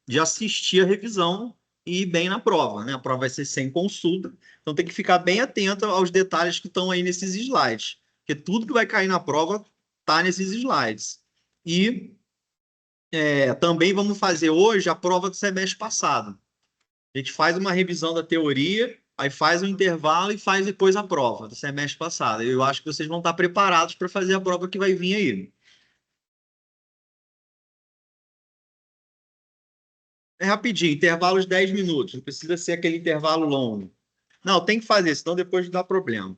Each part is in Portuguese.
de assistir a revisão e ir bem na prova, né? A prova vai ser sem consulta, então tem que ficar bem atento aos detalhes que estão aí nesses slides, porque tudo que vai cair na prova está nesses slides. E também vamos fazer hoje a prova do semestre passado. A gente faz uma revisão da teoria, aí faz um intervalo e faz depois a prova do semestre passado. Eu acho que vocês vão estar preparados para fazer a prova que vai vir aí. É rapidinho, intervalo de 10 minutos, não precisa ser aquele intervalo longo. Não, tem que fazer, senão depois dá problema.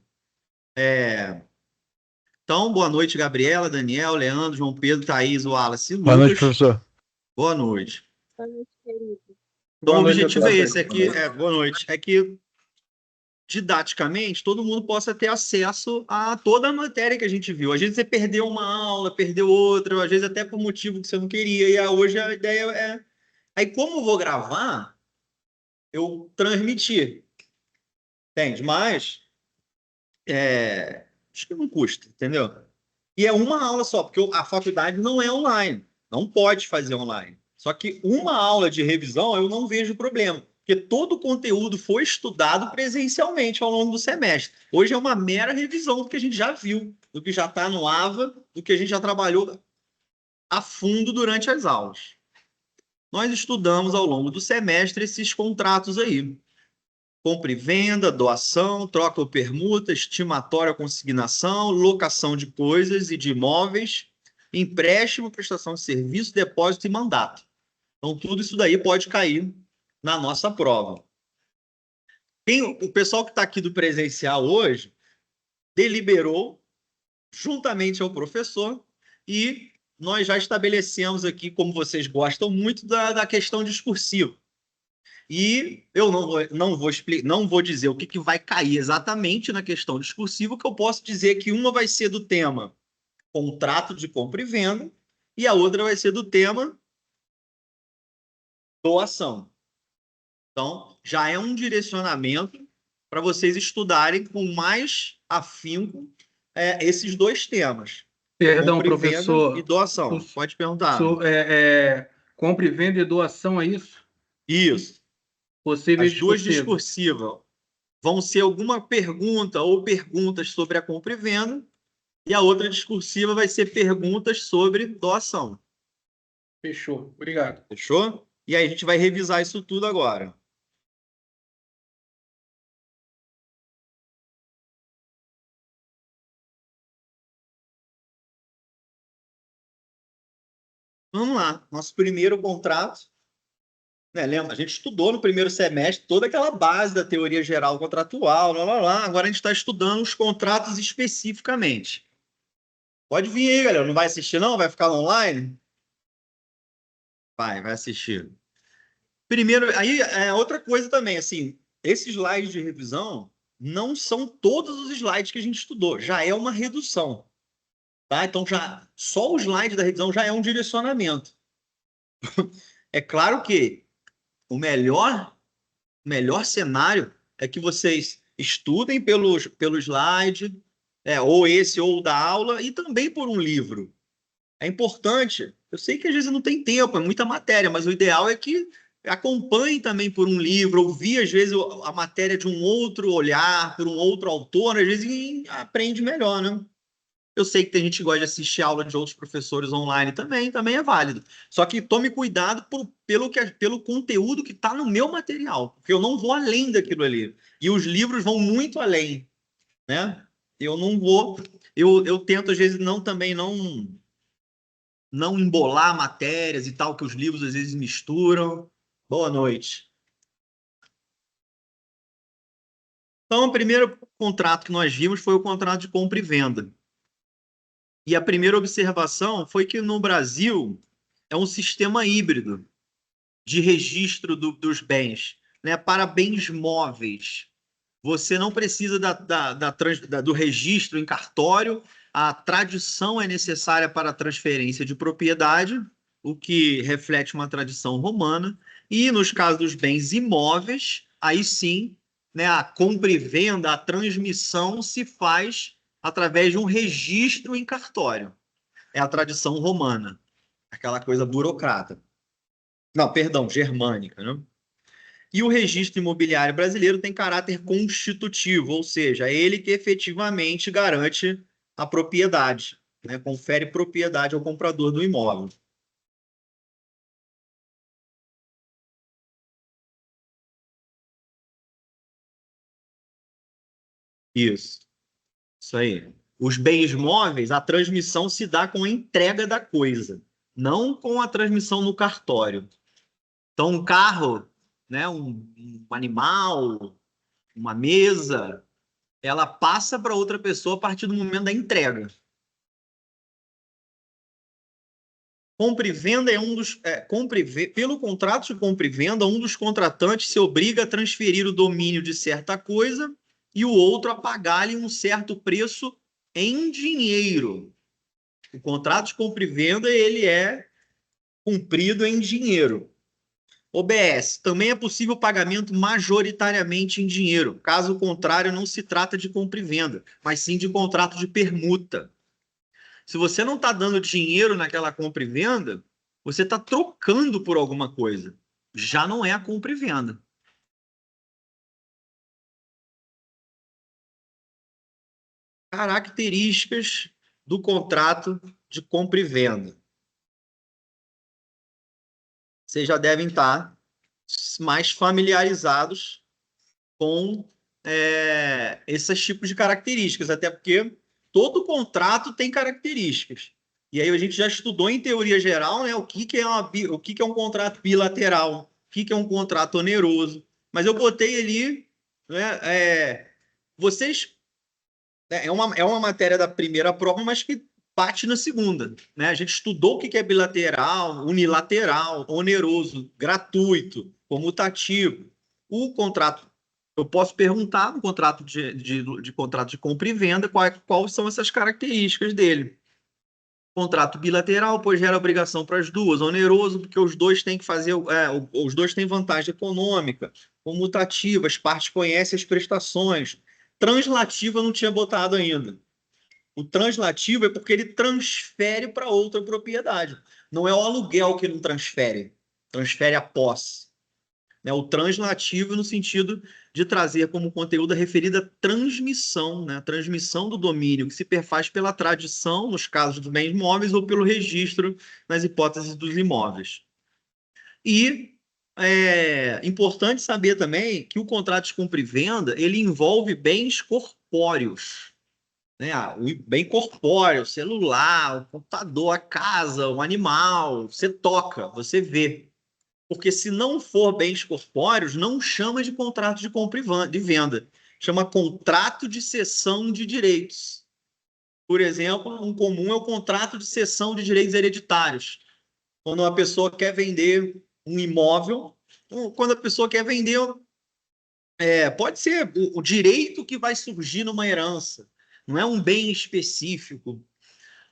Então, boa noite, Gabriela, Daniel, Leandro, João Pedro, Thaís, Wallace e Boa noite, Lucas. professor. Boa noite. Boa noite, querido. Então, o Boa noite a objetivo é todos. esse aqui, boa noite, é que didaticamente todo mundo possa ter acesso a toda a matéria que a gente viu. Às vezes você perdeu uma aula, perdeu outra, às vezes até por motivo que você não queria, e hoje a ideia é. Aí, como eu vou gravar, eu transmitir. Entende? Mas acho que não custa, entendeu? E é uma aula só, porque a faculdade não é online. Não pode fazer online. Só que uma aula de revisão eu não vejo problema, porque todo o conteúdo foi estudado presencialmente ao longo do semestre. Hoje é uma mera revisão do que a gente já viu, do que já está no AVA, do que a gente já trabalhou a fundo durante as aulas. Nós estudamos ao longo do semestre esses contratos aí. Compra e venda, doação, troca ou permuta, estimatória ou consignação, locação de coisas e de imóveis, empréstimo, prestação de serviço, depósito e mandato. Então, tudo isso daí pode cair na nossa prova. O pessoal que está aqui do presencial hoje deliberou juntamente ao professor e nós já estabelecemos aqui, como vocês gostam muito, da questão discursiva. E eu não vou dizer o que vai cair exatamente na questão discursiva, o que eu posso dizer é que uma vai ser do tema contrato de compra e venda e a outra vai ser do tema doação. Então, já é um direcionamento para vocês estudarem com mais afinco esses dois temas. Perdão, Compra e professor. venda e doação. Pode perguntar. Compra e venda e doação, é isso? Isso. Possíveis As duas discursivas. discursivas vão ser alguma pergunta ou perguntas sobre a compra e venda, e a outra discursiva vai ser perguntas sobre doação. Fechou. Obrigado. Fechou? E aí a gente vai revisar isso tudo agora. Vamos lá. Nosso primeiro contrato. Lembra? A gente estudou no primeiro semestre toda aquela base da teoria geral contratual, lá, lá, lá. Agora a gente está estudando os contratos especificamente. Pode vir aí, galera. Não vai assistir, não? Vai ficar online? Vai assistir. Primeiro, aí outra coisa também, assim, esses slides de revisão não são todos os slides que a gente estudou, já é uma redução, tá? Então, só o slide da revisão já é um direcionamento. É claro que o melhor cenário é que vocês estudem pelo slide, ou esse ou da aula, e também por um livro. É importante. Eu sei que às vezes não tem tempo, é muita matéria, mas o ideal é que acompanhe também por um livro, ouvir às vezes a matéria de um outro olhar, por um outro autor, às vezes aprende melhor, né? Eu sei que tem gente que gosta de assistir aula de outros professores online também é válido. Só que tome cuidado pelo conteúdo que está no meu material, porque eu não vou além daquilo ali. E os livros vão muito além, né? Eu não vou. Eu tento, às vezes, também não embolar matérias e tal, que os livros às vezes misturam. Boa noite. Então, o primeiro contrato que nós vimos foi o contrato de compra e venda. E a primeira observação foi que no Brasil é um sistema híbrido de registro dos bens, né, para bens móveis. Você não precisa do registro em cartório, a tradição é necessária para a transferência de propriedade, o que reflete uma tradição romana, e nos casos dos bens imóveis, aí sim, né, a compra e venda, a transmissão se faz através de um registro em cartório. É a tradição romana, aquela coisa burocrata. Não, perdão, germânica, né? E o registro imobiliário brasileiro tem caráter constitutivo, ou seja, é ele que efetivamente garante a propriedade, né? Confere propriedade ao comprador do imóvel. Isso aí. Os bens móveis, a transmissão se dá com a entrega da coisa, não com a transmissão no cartório. Então, um carro, né, um animal, uma mesa, ela passa para outra pessoa a partir do momento da entrega. Compra e venda é um dos. Pelo contrato de compra e venda, um dos contratantes se obriga a transferir o domínio de certa coisa e o outro a pagar-lhe um certo preço em dinheiro. O contrato de compra e venda ele é cumprido em dinheiro. OBS. Também é possível o pagamento majoritariamente em dinheiro. Caso contrário, não se trata de compra e venda, mas sim de contrato de permuta. Se você não está dando dinheiro naquela compra e venda, você está trocando por alguma coisa. Já não é a compra e venda. Características do contrato de compra e venda. Vocês já devem estar mais familiarizados com esses tipos de características, até porque todo contrato tem características. E aí a gente já estudou em teoria geral, né, o que é um contrato bilateral, o que é um contrato oneroso. Mas eu botei ali, né, vocês é uma matéria da primeira prova, mas que bate na segunda, né? A gente estudou o que é bilateral, unilateral, oneroso, gratuito, comutativo. O contrato, eu posso perguntar no contrato de contrato de compra e venda quais são essas características dele. Contrato bilateral, pois gera obrigação para as duas. Oneroso, porque os dois têm que fazer, os dois têm vantagem econômica. Comutativo, as partes conhecem as prestações. Translativo eu não tinha botado ainda. O translativo é porque ele transfere para outra propriedade. Não é o aluguel que não transfere, transfere a posse. Né? O translativo no sentido de trazer como conteúdo a referida transmissão, né? A transmissão do domínio, que se perfaz pela tradição, nos casos dos bens móveis, ou pelo registro, nas hipóteses dos imóveis. E é importante saber também que o contrato de compra e venda ele envolve bens corpóreos, né? O bem corpóreo, o celular, o computador, a casa, o animal, você toca, você vê. Porque se não for bens corpóreos, não chama de contrato de compra e de venda. Chama contrato de cessão de direitos. Por exemplo, um comum é o contrato de cessão de direitos hereditários. Quando uma pessoa quer vender um imóvel, quando a pessoa quer vender, pode ser o direito que vai surgir numa herança, não é um bem específico.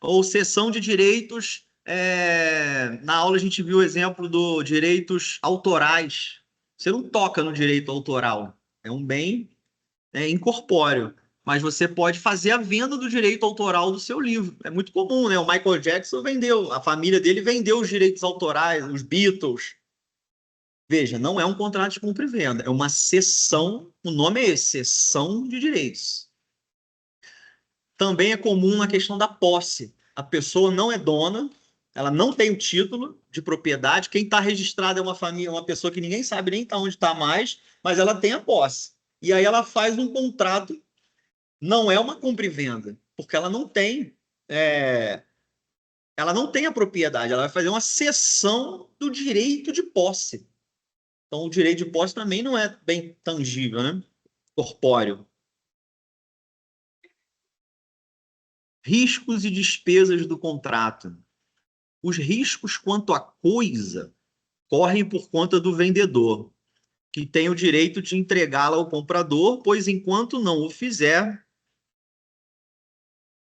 Ou cessão de direitos. Na aula a gente viu o exemplo do direitos autorais. Você não toca no direito autoral, é um bem incorpóreo, mas você pode fazer a venda do direito autoral do seu livro. É muito comum, né? O Michael Jackson vendeu, a família dele vendeu os direitos autorais, os Beatles. Veja, não é um contrato de compra e venda, é uma cessão, o nome é esse, cessão de direitos. Também é comum na questão da posse. A pessoa não é dona, ela não tem o título de propriedade. Quem está registrado é uma família, uma pessoa que ninguém sabe nem onde está mais, mas ela tem a posse. E aí ela faz um contrato, não é uma compra e venda, porque ela não tem a propriedade, ela vai fazer uma cessão do direito de posse. Então, o direito de posse também não é bem tangível, né? Corpóreo. Riscos e despesas do contrato. Os riscos quanto à coisa correm por conta do vendedor, que tem o direito de entregá-la ao comprador, pois enquanto não o fizer.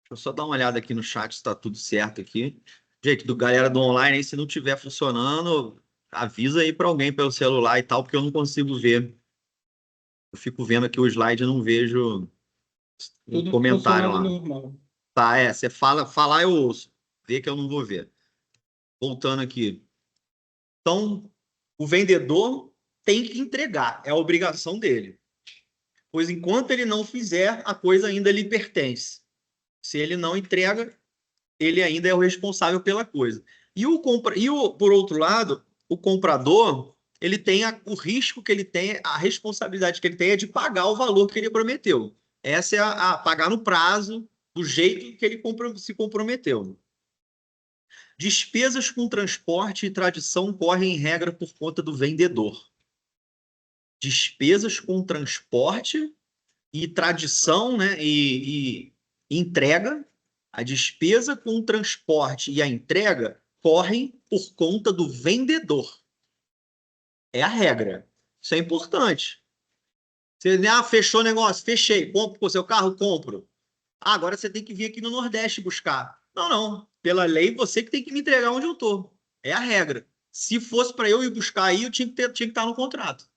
Deixa eu só dar uma olhada aqui no chat se está tudo certo aqui. Gente, galera do online aí, se não estiver funcionando, avisa aí para alguém pelo celular e tal, porque eu não consigo ver. Eu fico vendo aqui o slide e não vejo um Tudo comentário funcionando lá. normal. Tá, você falar eu ouço. Vê que eu não vou ver. Voltando aqui. Então, O vendedor tem que entregar, é a obrigação dele. Pois enquanto ele não fizer, a coisa ainda lhe pertence. Se ele não entrega, ele ainda é o responsável pela coisa. Por outro lado, o comprador, ele tem o risco que ele tem, a responsabilidade que ele tem é de pagar o valor que ele prometeu. Essa é a pagar no prazo, do jeito que ele se comprometeu. Despesas com transporte e tradição correm em regra por conta do vendedor. Despesas com transporte e tradição, né, e entrega, a despesa com o transporte e a entrega correm por conta do vendedor. É a regra. Isso é importante. Você, fechou o negócio, fechei, compro o seu carro, compro. Agora você tem que vir aqui no Nordeste buscar. Não, não. Pela lei, você que tem que me entregar onde eu estou. É a regra. Se fosse para eu ir buscar aí, eu tinha que estar no contrato.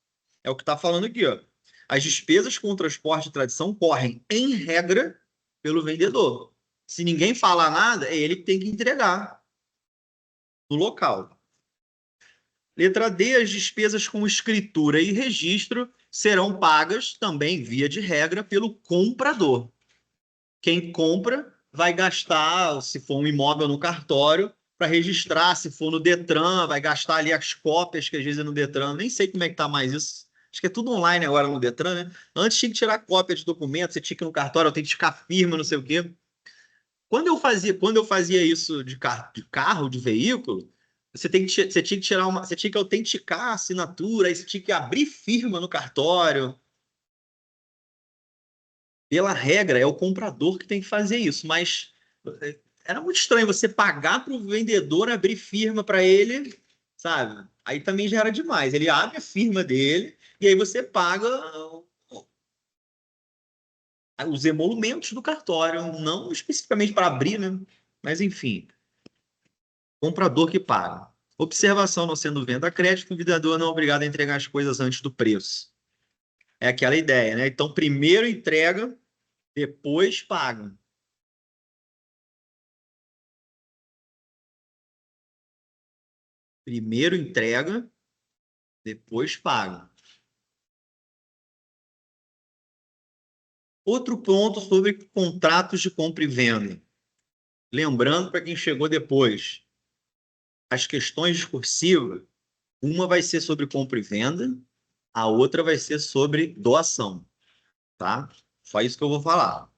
É o que está falando aqui, ó. As despesas com transporte e tradição correm, em regra, pelo vendedor. Se ninguém falar nada, é ele que tem que entregar no local. Letra D, as despesas com escritura e registro serão pagas, também via de regra, pelo comprador. Quem compra vai gastar, se for um imóvel no cartório, para registrar, se for no Detran, vai gastar ali as cópias, que às vezes é no Detran, nem sei como é que está mais isso. Acho que é tudo online agora no Detran, né? Antes tinha que tirar cópia de documento, você tinha que ir no cartório, autenticar firma, não sei o quê. Quando eu fazia isso de carro, de veículo, você tinha que tirar você tinha que autenticar a assinatura, aí você tinha que abrir firma no cartório. Pela regra, é o comprador que tem que fazer isso, mas era muito estranho você pagar para o vendedor abrir firma para ele, sabe? Aí também já era demais. Ele abre a firma dele e aí você paga os emolumentos do cartório, não especificamente para abrir, né? Mas enfim, comprador que paga. Observação: não sendo venda a crédito, o vendedor não é obrigado a entregar as coisas antes do preço. É aquela ideia, né? Então, primeiro entrega, depois paga. Primeiro entrega, depois paga. Outro ponto sobre contratos de compra e venda. Lembrando para quem chegou depois, as questões discursivas, uma vai ser sobre compra e venda, a outra vai ser sobre doação, tá? Só isso que eu vou falar.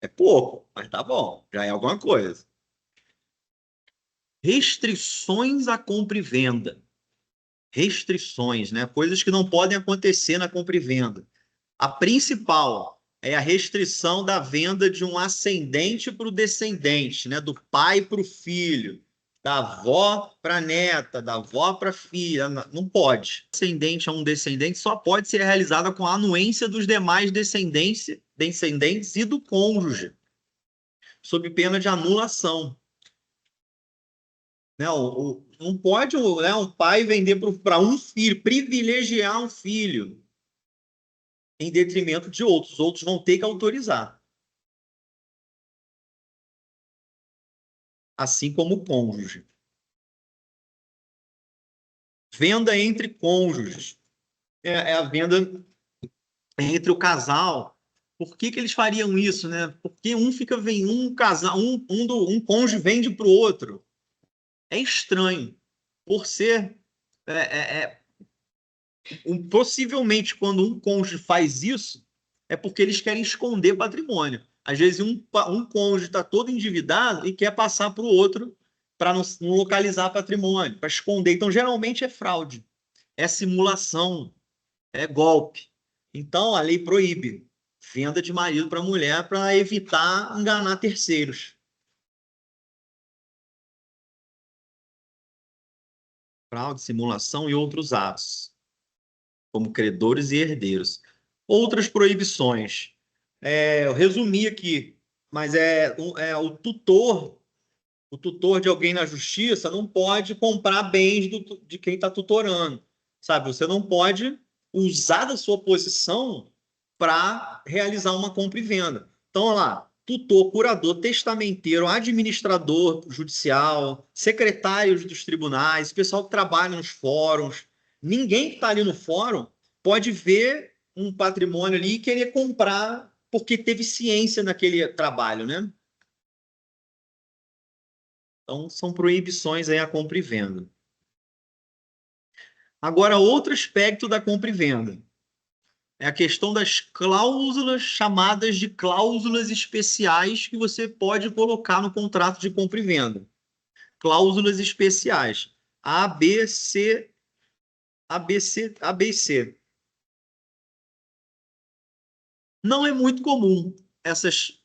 É pouco, mas tá bom, já é alguma coisa. Restrições à compra e venda. Restrições, né? Coisas que não podem acontecer na compra e venda. A principal é a restrição da venda de um ascendente para o descendente, né? Do pai para o filho, da avó para a neta, da avó para a filha. Não pode. Ascendente a um descendente só pode ser realizada com a anuência dos demais descendentes e do cônjuge, sob pena de anulação. Né? Não pode, né, um pai vender para um filho, privilegiar um filho em detrimento de outros. Os outros vão ter que autorizar. Assim como o cônjuge. Venda entre cônjuges. É a venda entre o casal. Por que eles fariam isso, né? Porque um casal, um cônjuge vende para o outro. É estranho. Por ser possivelmente quando um cônjuge faz isso, é porque eles querem esconder patrimônio. Às vezes um cônjuge está todo endividado e quer passar para o outro para não localizar patrimônio, para esconder. Então, geralmente é fraude, é simulação, é golpe. Então, a lei proíbe venda de marido para mulher para evitar enganar terceiros. Fraude, simulação e outros atos, como credores e herdeiros. Outras proibições. Eu resumi aqui, mas o tutor de alguém na justiça não pode comprar bens de quem está tutorando, sabe? Você não pode usar da sua posição para realizar uma compra e venda. Então, olha lá, tutor, curador, testamenteiro, administrador judicial, secretários dos tribunais, pessoal que trabalha nos fóruns. Ninguém que está ali no fórum pode ver um patrimônio ali e querer comprar porque teve ciência naquele trabalho, né? Então, são proibições aí a compra e venda. Agora, outro aspecto da compra e venda é a questão das cláusulas chamadas de cláusulas especiais que você pode colocar no contrato de compra e venda. Cláusulas especiais. A, B, C, A, B, C, A, B e C. Não é muito comum essas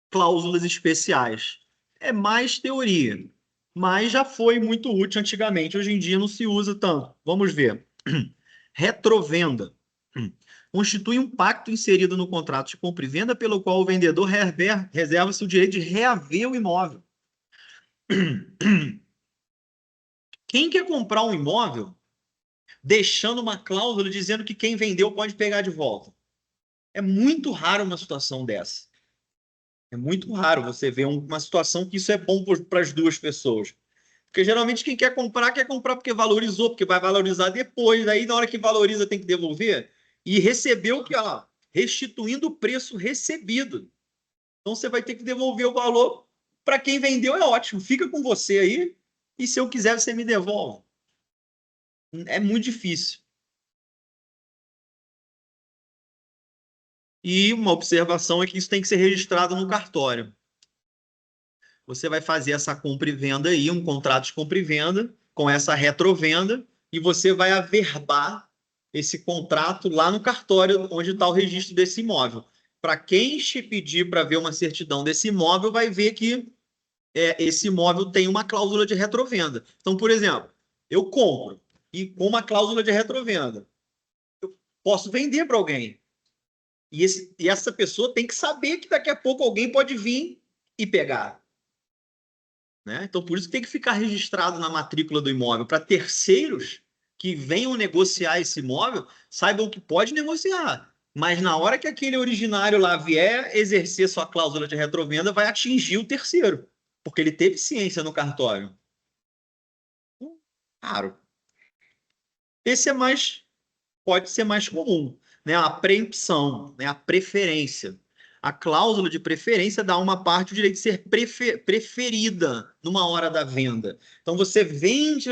cláusulas especiais. É mais teoria, mas já foi muito útil antigamente. Hoje em dia não se usa tanto. Vamos ver. Retrovenda. Constitui um pacto inserido no contrato de compra e venda pelo qual o vendedor reserva-se o direito de reaver o imóvel. Quem quer comprar um imóvel deixando uma cláusula dizendo que quem vendeu pode pegar de volta? É muito raro uma situação dessa. É muito raro você ver uma situação que isso é bom para as duas pessoas. Porque geralmente quem quer comprar porque valorizou, porque vai valorizar depois. Daí, na hora que valoriza, tem que devolver. E recebeu que, ó, restituindo o preço recebido. Então você vai ter que devolver o valor. Para quem vendeu é ótimo, fica com você aí. E se eu quiser, você me devolve. É muito difícil. E uma observação é que isso tem que ser registrado no cartório. Você vai fazer essa compra e venda aí, um contrato de compra e venda, com essa retrovenda, e você vai averbar esse contrato lá no cartório onde está o registro desse imóvel. Para quem te pedir para ver uma certidão desse imóvel, vai ver que esse imóvel tem uma cláusula de retrovenda. Então, por exemplo, eu compro e com uma cláusula de retrovenda, eu posso vender para alguém. E essa pessoa tem que saber que daqui a pouco alguém pode vir e pegar. Né? Então, por isso que tem que ficar registrado na matrícula do imóvel, para terceiros que venham negociar esse imóvel saibam que pode negociar. Mas na hora que aquele originário lá vier exercer sua cláusula de retrovenda, vai atingir o terceiro, porque ele teve ciência no cartório. Claro. Esse pode ser mais comum, né? A preempção, né? A preferência. A cláusula de preferência dá a uma parte o direito de ser preferida numa hora da venda. Então você vende,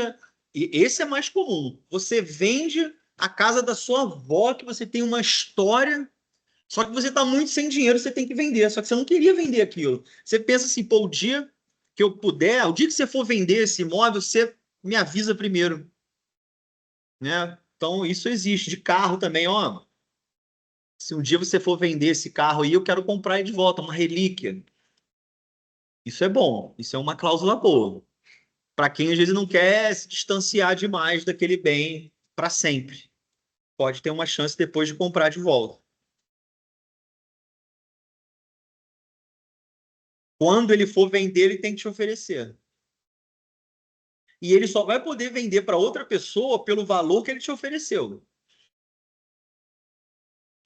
e esse é mais comum. Você vende a casa da sua avó, que você tem uma história, só que você está muito sem dinheiro, você tem que vender. Só que você não queria vender aquilo. Você pensa assim, pô, o dia que eu puder, o dia que você for vender esse imóvel, você me avisa primeiro, né? Então, isso existe. De carro também, ó. Se um dia você for vender esse carro aí, eu quero comprar ele de volta, uma relíquia. Isso é bom. Isso é uma cláusula boa. Para quem às vezes não quer se distanciar demais daquele bem para sempre. Pode ter uma chance depois de comprar de volta. Quando ele for vender, ele tem que te oferecer. E ele só vai poder vender para outra pessoa pelo valor que ele te ofereceu.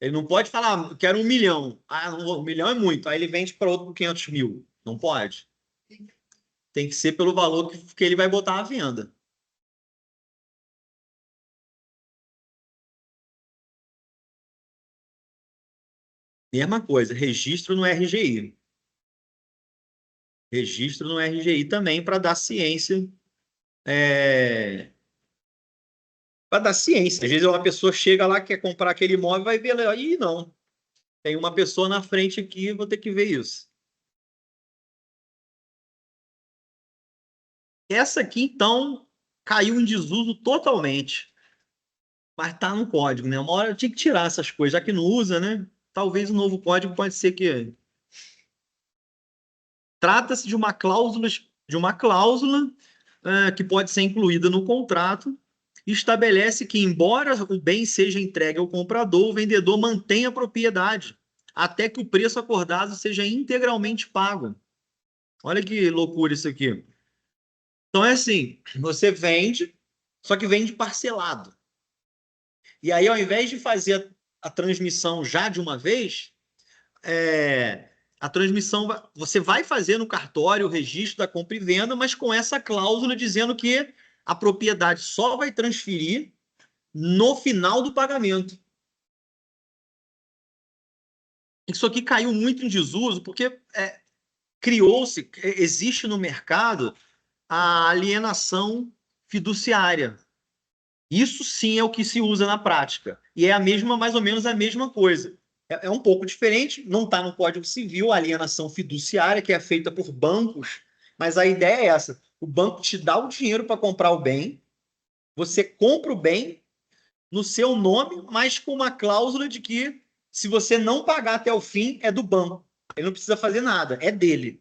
Ele não pode falar, eu quero 1 milhão. Ah, não, 1 milhão é muito. Aí ele vende para outro por 500 mil. Não pode. Tem que ser pelo valor que ele vai botar à venda. Mesma coisa, registro no RGI. Registro no RGI também para dar ciência. Para dar ciência. Às vezes uma pessoa chega lá, quer comprar aquele imóvel, vai ver lá, ih, não. Tem uma pessoa na frente aqui, vou ter que ver isso. Essa aqui, então, caiu em desuso totalmente. Mas tá no código, né? Uma hora eu tinha que tirar essas coisas, já que não usa, né? Talvez o novo código pode ser que. Trata-se de uma cláusula que pode ser incluída no contrato, estabelece que, embora o bem seja entregue ao comprador, o vendedor mantenha a propriedade até que o preço acordado seja integralmente pago. Olha que loucura isso aqui. Então é assim, você vende, só que vende parcelado. E aí, ao invés de fazer a transmissão já de uma vez, A transmissão, você vai fazer no cartório o registro da compra e venda, mas com essa cláusula dizendo que a propriedade só vai transferir no final do pagamento. Isso aqui caiu muito em desuso porque criou-se, existe no mercado a alienação fiduciária. Isso sim é o que se usa na prática. E é mais ou menos a mesma coisa. É um pouco diferente, não está no Código Civil, a alienação fiduciária, que é feita por bancos, mas a ideia é essa: o banco te dá o dinheiro para comprar o bem, você compra o bem no seu nome, mas com uma cláusula de que se você não pagar até o fim, é do banco. Ele não precisa fazer nada, é dele.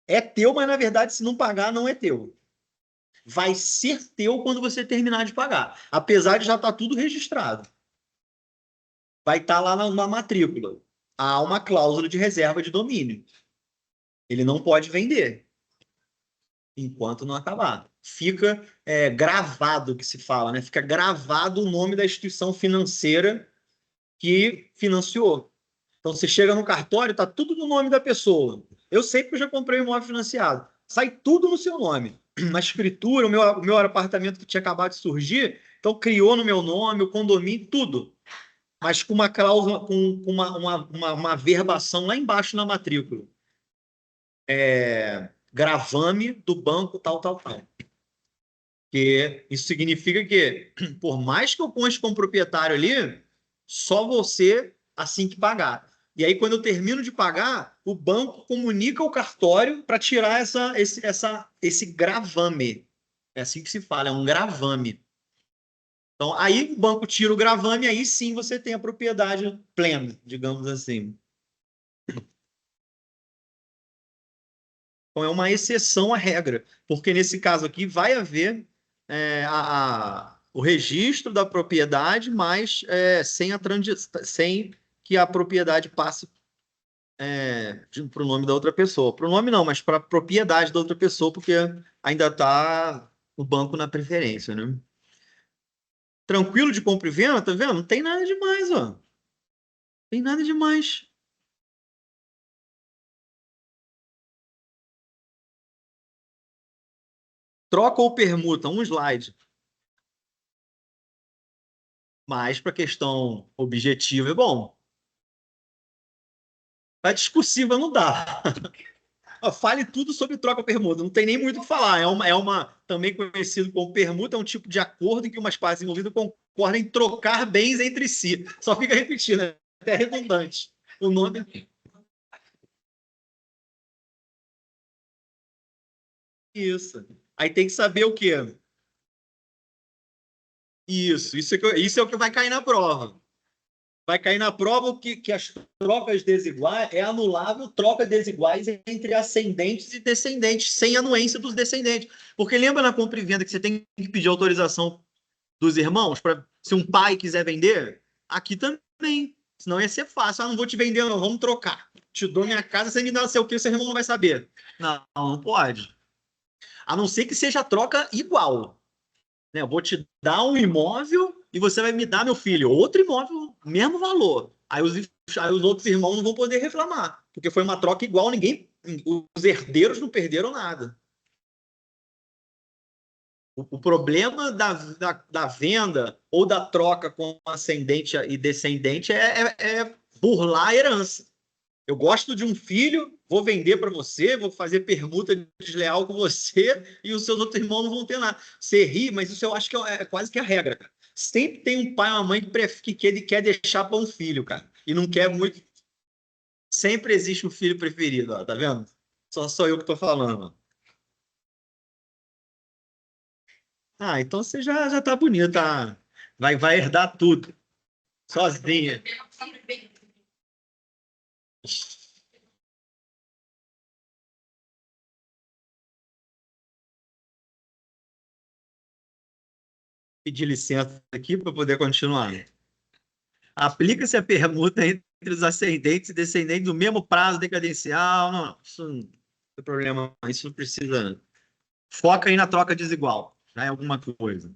É teu, mas na verdade, se não pagar, não é teu. Vai ser teu quando você terminar de pagar. Apesar de já estar tudo registrado. Vai estar lá na matrícula. Há uma cláusula de reserva de domínio. Ele não pode vender enquanto não acabar. Fica gravado, que se fala, né? Fica gravado o nome da instituição financeira que financiou. Então, você chega no cartório, está tudo no nome da pessoa. Eu sei que eu já comprei um imóvel financiado. Sai tudo no seu nome. Na escritura, o meu apartamento que tinha acabado de surgir, então criou no meu nome, o condomínio, tudo. Mas com uma cláusula, com uma verbação lá embaixo na matrícula. Gravame do banco tal, tal, tal. Que isso significa que, por mais que eu conste como proprietário ali, só você assim que pagar. E aí, quando eu termino de pagar, o banco comunica ao cartório para tirar esse gravame. É assim que se fala, é um gravame. Então, aí o banco tira o gravame, aí sim você tem a propriedade plena, digamos assim. Então, é uma exceção à regra, porque nesse caso aqui vai haver o registro da propriedade, mas sem que a propriedade passe para o nome da outra pessoa. Para o nome não, mas para a propriedade da outra pessoa, porque ainda está o banco na preferência, né? Tranquilo de compra e venda, tá vendo? Não tem nada demais, ó. Não tem nada demais. Troca ou permuta, um slide. Mas para questão objetiva é bom. A discursiva não dá. Fale tudo sobre troca ou permuta. Não tem nem muito o que falar. Também conhecido como permuta, é um tipo de acordo em que umas partes envolvidas concordam em trocar bens entre si. Só fica repetindo, é até redundante. O nome. Isso. Aí tem que saber o quê? Isso é o que vai cair na prova. Vai cair na prova que as trocas desiguais é anulável troca desiguais entre ascendentes e descendentes, sem anuência dos descendentes. Porque lembra na compra e venda que você tem que pedir autorização dos irmãos para se um pai quiser vender? Aqui também. Senão ia ser fácil. Ah, não vou te vender, não, vamos trocar. Te dou minha casa, você me dá sei o que, seu irmão não vai saber. Não, não pode. A não ser que seja troca igual. Né? Eu vou te dar um imóvel e você vai me dar, meu filho, outro imóvel, mesmo valor. Aí os outros irmãos não vão poder reclamar, porque foi uma troca igual, os herdeiros não perderam nada. O problema da venda ou da troca com ascendente e descendente é burlar a herança. Eu gosto de um filho, vou vender para você, vou fazer permuta desleal com você e os seus outros irmãos não vão ter nada. Você ri, mas isso eu acho que é quase que a regra, cara. Sempre tem um pai ou uma mãe que quer deixar para um filho, cara. E não quer muito. Sempre existe um filho preferido, ó, tá vendo? Só sou eu que tô falando. Ah, então você já tá bonita. Tá? Vai herdar tudo, sozinha. Pedir licença aqui para poder continuar. Aplica-se a permuta entre os ascendentes e descendentes do mesmo prazo decadencial. Não, isso não tem problema. Isso não precisa. Foca aí na troca desigual. Já é alguma coisa.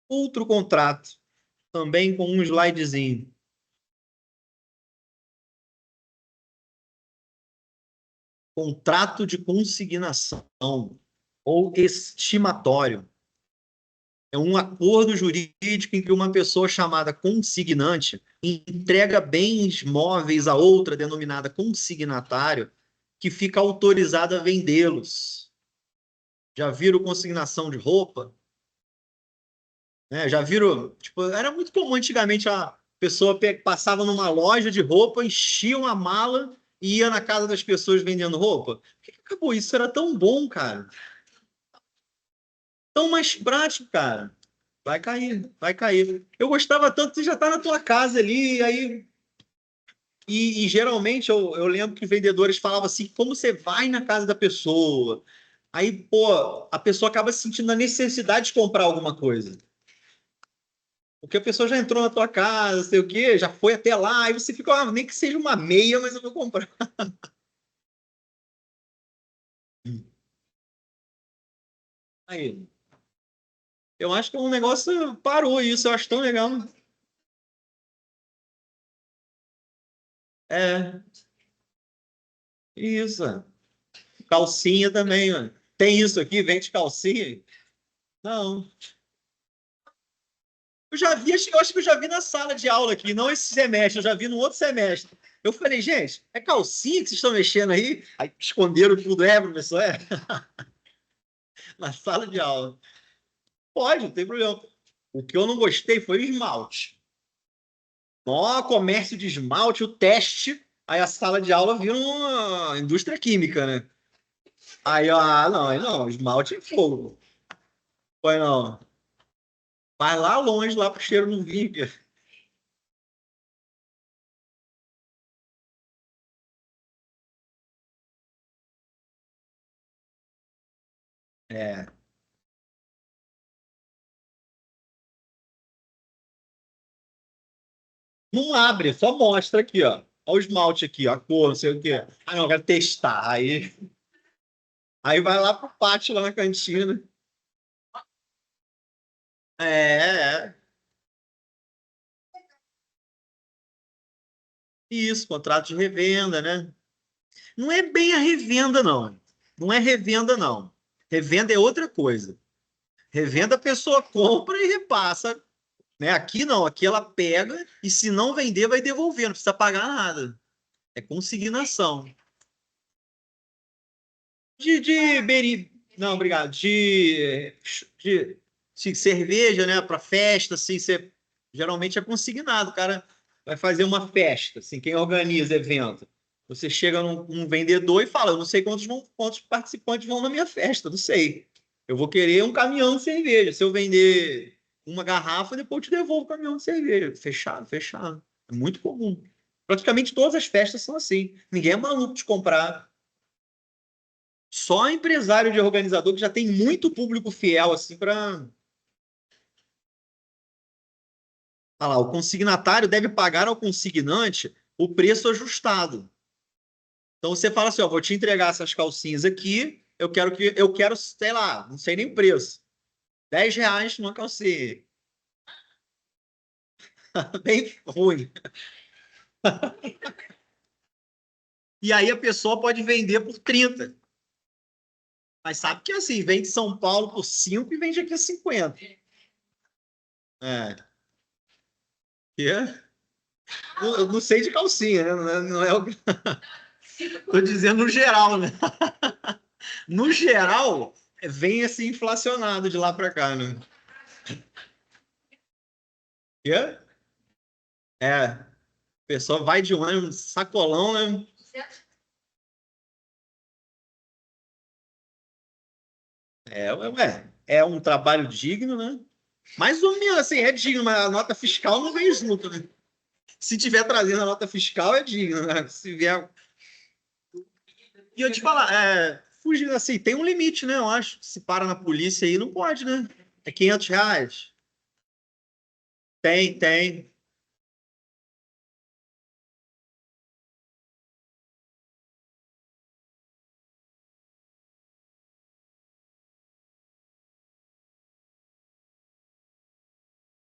Outro contrato, também com um slidezinho. Contrato de consignação ou estimatório é um acordo jurídico em que uma pessoa chamada consignante entrega bens móveis a outra denominada consignatário, que fica autorizada a vendê-los. Já viram consignação de roupa? Já viram? Tipo, era muito comum antigamente a pessoa passava numa loja de roupa, enchia uma mala e ia na casa das pessoas vendendo roupa. Por que acabou isso? Era tão bom, cara. Tão mais prático, cara. Vai cair, vai cair. Eu gostava tanto, você já tá na tua casa ali, aí. E geralmente eu lembro que vendedores falavam assim: como você vai na casa da pessoa? Aí, pô, a pessoa acaba sentindo a necessidade de comprar alguma coisa. Porque a pessoa já entrou na tua casa, sei o quê, já foi até lá, e você fica, nem que seja uma meia, mas eu vou comprar. Aí, eu acho que é um negócio parou isso, eu acho tão legal. É, isso. Calcinha também, mano. Tem isso aqui, vende calcinha? Não. Eu acho que eu já vi na sala de aula aqui, não esse semestre, eu já vi no outro semestre. Eu falei, gente, é calcinha que vocês estão mexendo aí? Aí esconderam tudo, professor? Na sala de aula. Pode, não tem problema. O que eu não gostei foi o esmalte. Ó, comércio de esmalte, o teste. Aí a sala de aula vira uma indústria química, né? Aí, não, aí não, esmalte é fogo. Foi não. Vai lá longe, lá pro cheiro não vir. É. Não abre, só mostra aqui, ó. Olha o esmalte aqui, ó, a cor, não sei o quê. Ah, não, eu quero testar. Aí vai lá pro pátio, lá na cantina. É. Isso, contrato de revenda, né? Não é bem a revenda, não. Não é revenda, não. Revenda é outra coisa. Revenda a pessoa compra e repassa, né? Aqui não, aqui ela pega e se não vender, vai devolver, não precisa pagar nada. É consignação. Não, obrigado. De cerveja, né? Para festa, assim, geralmente é consignado. O cara vai fazer uma festa, assim, quem organiza evento. Você chega num vendedor e fala: eu não sei quantos participantes vão na minha festa, não sei. Eu vou querer um caminhão de cerveja. Se eu vender uma garrafa, depois eu te devolvo o caminhão de cerveja. Fechado, fechado. É muito comum. Praticamente todas as festas são assim. Ninguém é maluco de comprar. Só empresário de organizador que já tem muito público fiel assim para. Ah lá, o consignatário deve pagar ao consignante o preço ajustado. Então você fala assim, ó, vou te entregar essas calcinhas aqui, eu quero, sei lá, não sei nem o preço. R$ 10 numa calcinha. Bem ruim. E aí a pessoa pode vender por 30. Mas sabe que assim, vem de São Paulo por 5 e vende aqui a 50. É. Eu não sei de calcinha, né? Não é o. Tô dizendo no geral, né? No geral, vem assim inflacionado de lá para cá, né? Quê? É, a pessoa vai de ônibus, sacolão, né? É um trabalho digno, né? Mais ou menos, assim, é digno, mas a nota fiscal não vem junto, né? Se tiver trazendo a nota fiscal, é digno, né? Se vier. E eu te falar, fugindo assim, tem um limite, né? Eu acho. Se para na polícia aí, não pode, né? É R$ 500. Tem, tem.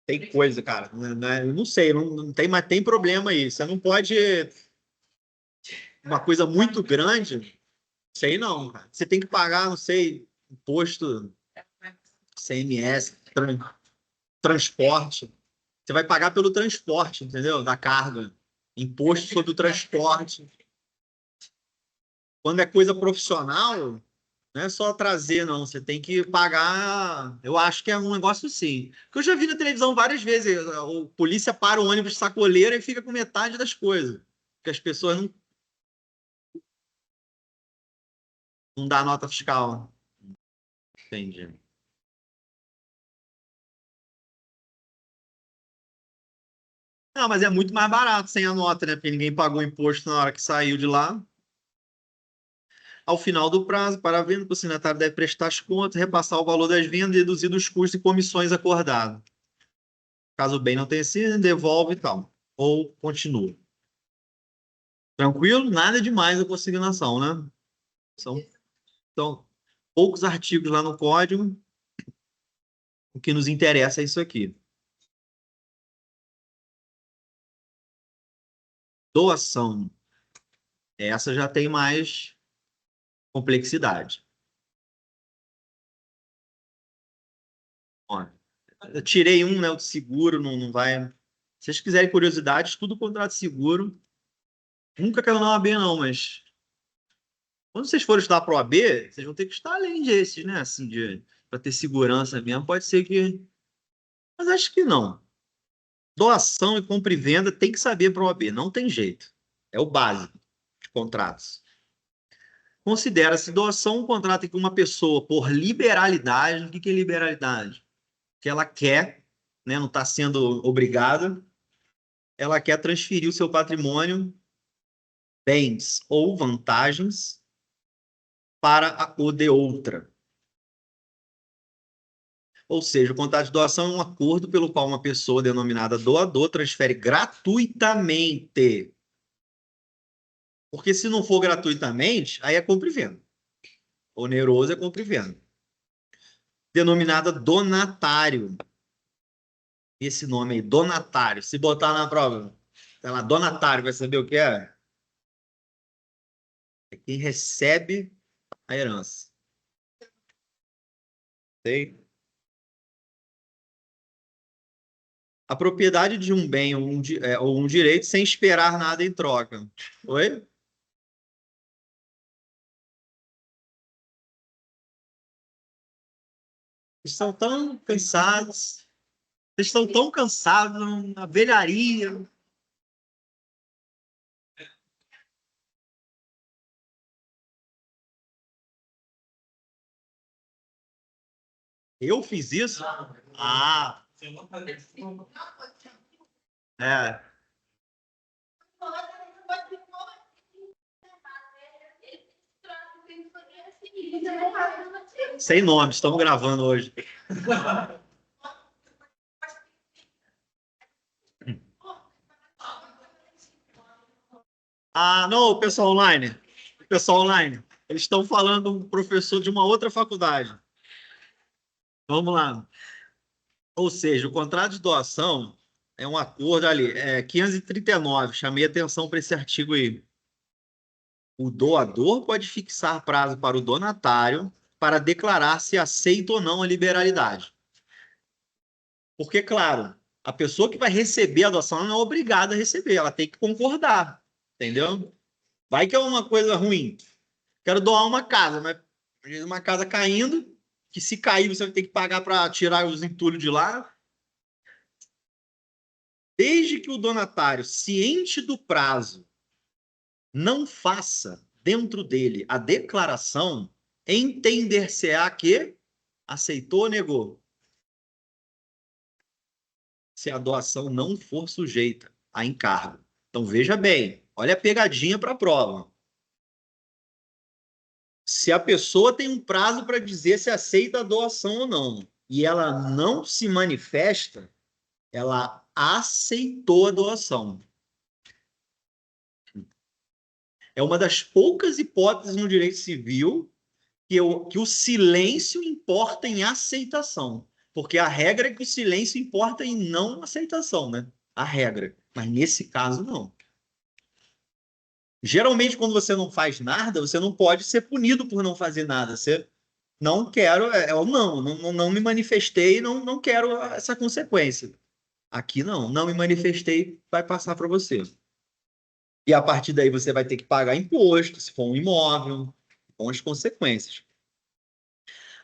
Tem coisa, cara. Eu não sei, não tem, mas tem problema aí. Você não pode. Uma coisa muito grande. Sei não, cara. Você tem que pagar, não sei, imposto, CMS, transporte. Você vai pagar pelo transporte, entendeu? Da carga. Imposto sobre o transporte. Quando é coisa profissional, não é só trazer, não. Você tem que pagar. Eu acho que é um negócio sim. Porque eu já vi na televisão várias vezes. A polícia para o ônibus de sacoleira e fica com metade das coisas. Porque as pessoas não dão nota fiscal. Entendi. Não, mas é muito mais barato sem a nota, né? Porque ninguém pagou imposto na hora que saiu de lá. Ao final do prazo, para a venda, o signatário deve prestar as contas, repassar o valor das vendas, deduzir dos custos e comissões acordados. Caso o bem não tenha sido, devolve e tal. Ou continua. Tranquilo? Nada demais a consignação, né? São poucos artigos lá no código. O que nos interessa é isso aqui. Doação. Essa já tem mais complexidade. Ó, eu tirei um, né? O de seguro, não vai. Se vocês quiserem curiosidade, estudo o contrato de seguro. Nunca quero dar uma B, não, mas quando vocês forem estudar para o AB, vocês vão ter que estar além desses, né? Assim, para ter segurança mesmo. Pode ser que. Mas acho que não. Doação e compra e venda tem que saber para o AB, não tem jeito. É o básico de contratos. Considera-se doação um contrato em que uma pessoa, por liberalidade, o que é liberalidade? Que ela quer, né, não está sendo obrigada, ela quer transferir o seu patrimônio, bens ou vantagens para o de outra. Ou seja, o contrato de doação é um acordo pelo qual uma pessoa denominada doador transfere gratuitamente. Porque se não for gratuitamente, aí é compra e venda. Oneroso é compra e venda. Denominada donatário. Esse nome aí, donatário. Se botar na prova, sei lá, donatário, vai saber o que é? É quem recebe a herança. Sei? A propriedade de um bem ou um direito sem esperar nada em troca. Oi? Eles estão tão cansados. Eles estão tão cansados na velharia. Eu fiz isso? Ah, é. Sem nome, estamos gravando hoje. Ah, não, o pessoal online. O pessoal online. Eles estão falando um professor de uma outra faculdade. Vamos lá. Ou seja, o contrato de doação é um acordo ali, 539. Chamei atenção para esse artigo aí. O doador pode fixar prazo para o donatário para declarar se aceita ou não a liberalidade. Porque, claro, a pessoa que vai receber a doação não é obrigada a receber, ela tem que concordar, entendeu? Vai que é uma coisa ruim. Quero doar uma casa, mas uma casa caindo, que se cair você vai ter que pagar para tirar os entulhos de lá. Desde que o donatário, ciente do prazo, não faça dentro dele a declaração, entender-se-á que aceitou ou negou, se a doação não for sujeita a encargo. Então veja bem, olha a pegadinha para a prova. Se a pessoa tem um prazo para dizer se aceita a doação ou não, e ela não se manifesta, ela aceitou a doação. É uma das poucas hipóteses no direito civil que o silêncio importa em aceitação. Porque a regra é que o silêncio importa em não aceitação, né? A regra. Mas nesse caso, não. Geralmente, quando você não faz nada, você não pode ser punido por não fazer nada. Você não quero, é o não me manifestei, não quero essa consequência. Aqui não me manifestei, vai passar para você. E a partir daí você vai ter que pagar imposto, se for um imóvel, com as consequências.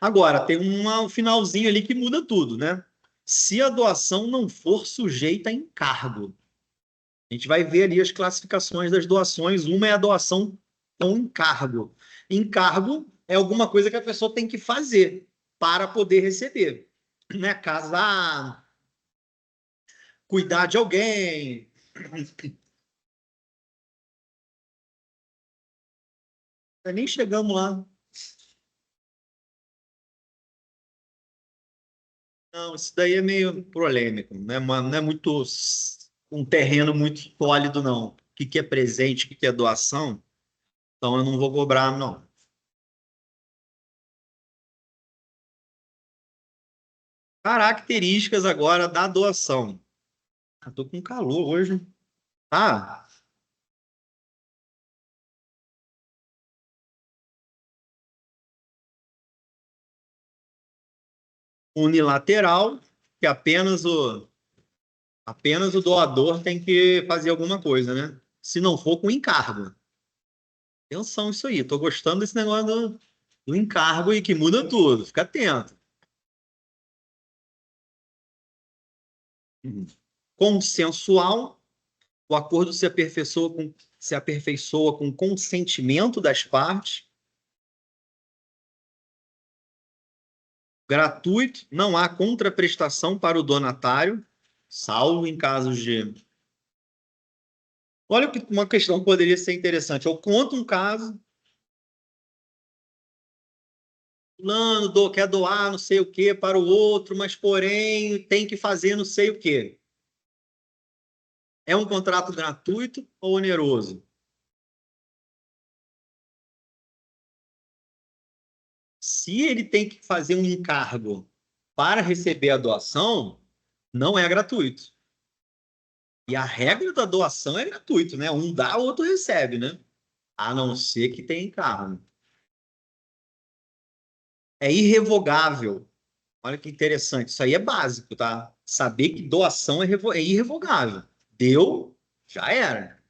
Agora, tem um finalzinho ali que muda tudo, né? Se a doação não for sujeita a encargo. A gente vai ver ali as classificações das doações. Uma é a doação com encargo. Encargo é alguma coisa que a pessoa tem que fazer para poder receber. Né? Casar, cuidar de alguém. Nem chegamos lá. Não, isso daí é meio polêmico, né? Não é muito um terreno muito sólido, não. O que é presente, o que é doação? Então eu não vou cobrar, não. Características agora da doação. Tô com calor hoje. Ah, unilateral, que apenas o doador tem que fazer alguma coisa, né? Se não for com encargo. Atenção isso aí. Tô gostando desse negócio do encargo e que muda tudo. Fica atento. Consensual, o acordo se aperfeiçoa com consentimento das partes. Gratuito, não há contraprestação para o donatário, salvo em casos de. Olha uma questão que poderia ser interessante. Eu conto um caso, fulano quer doar não sei o que para o outro, mas porém tem que fazer não sei o que. É um contrato gratuito ou oneroso? Se ele tem que fazer um encargo para receber a doação, não é gratuito. E a regra da doação é gratuito, né? Um dá, o outro recebe, né? A não ser que tenha encargo. É irrevogável. Olha que interessante. Isso aí é básico, tá? Saber que doação é irrevogável. Deu, já era.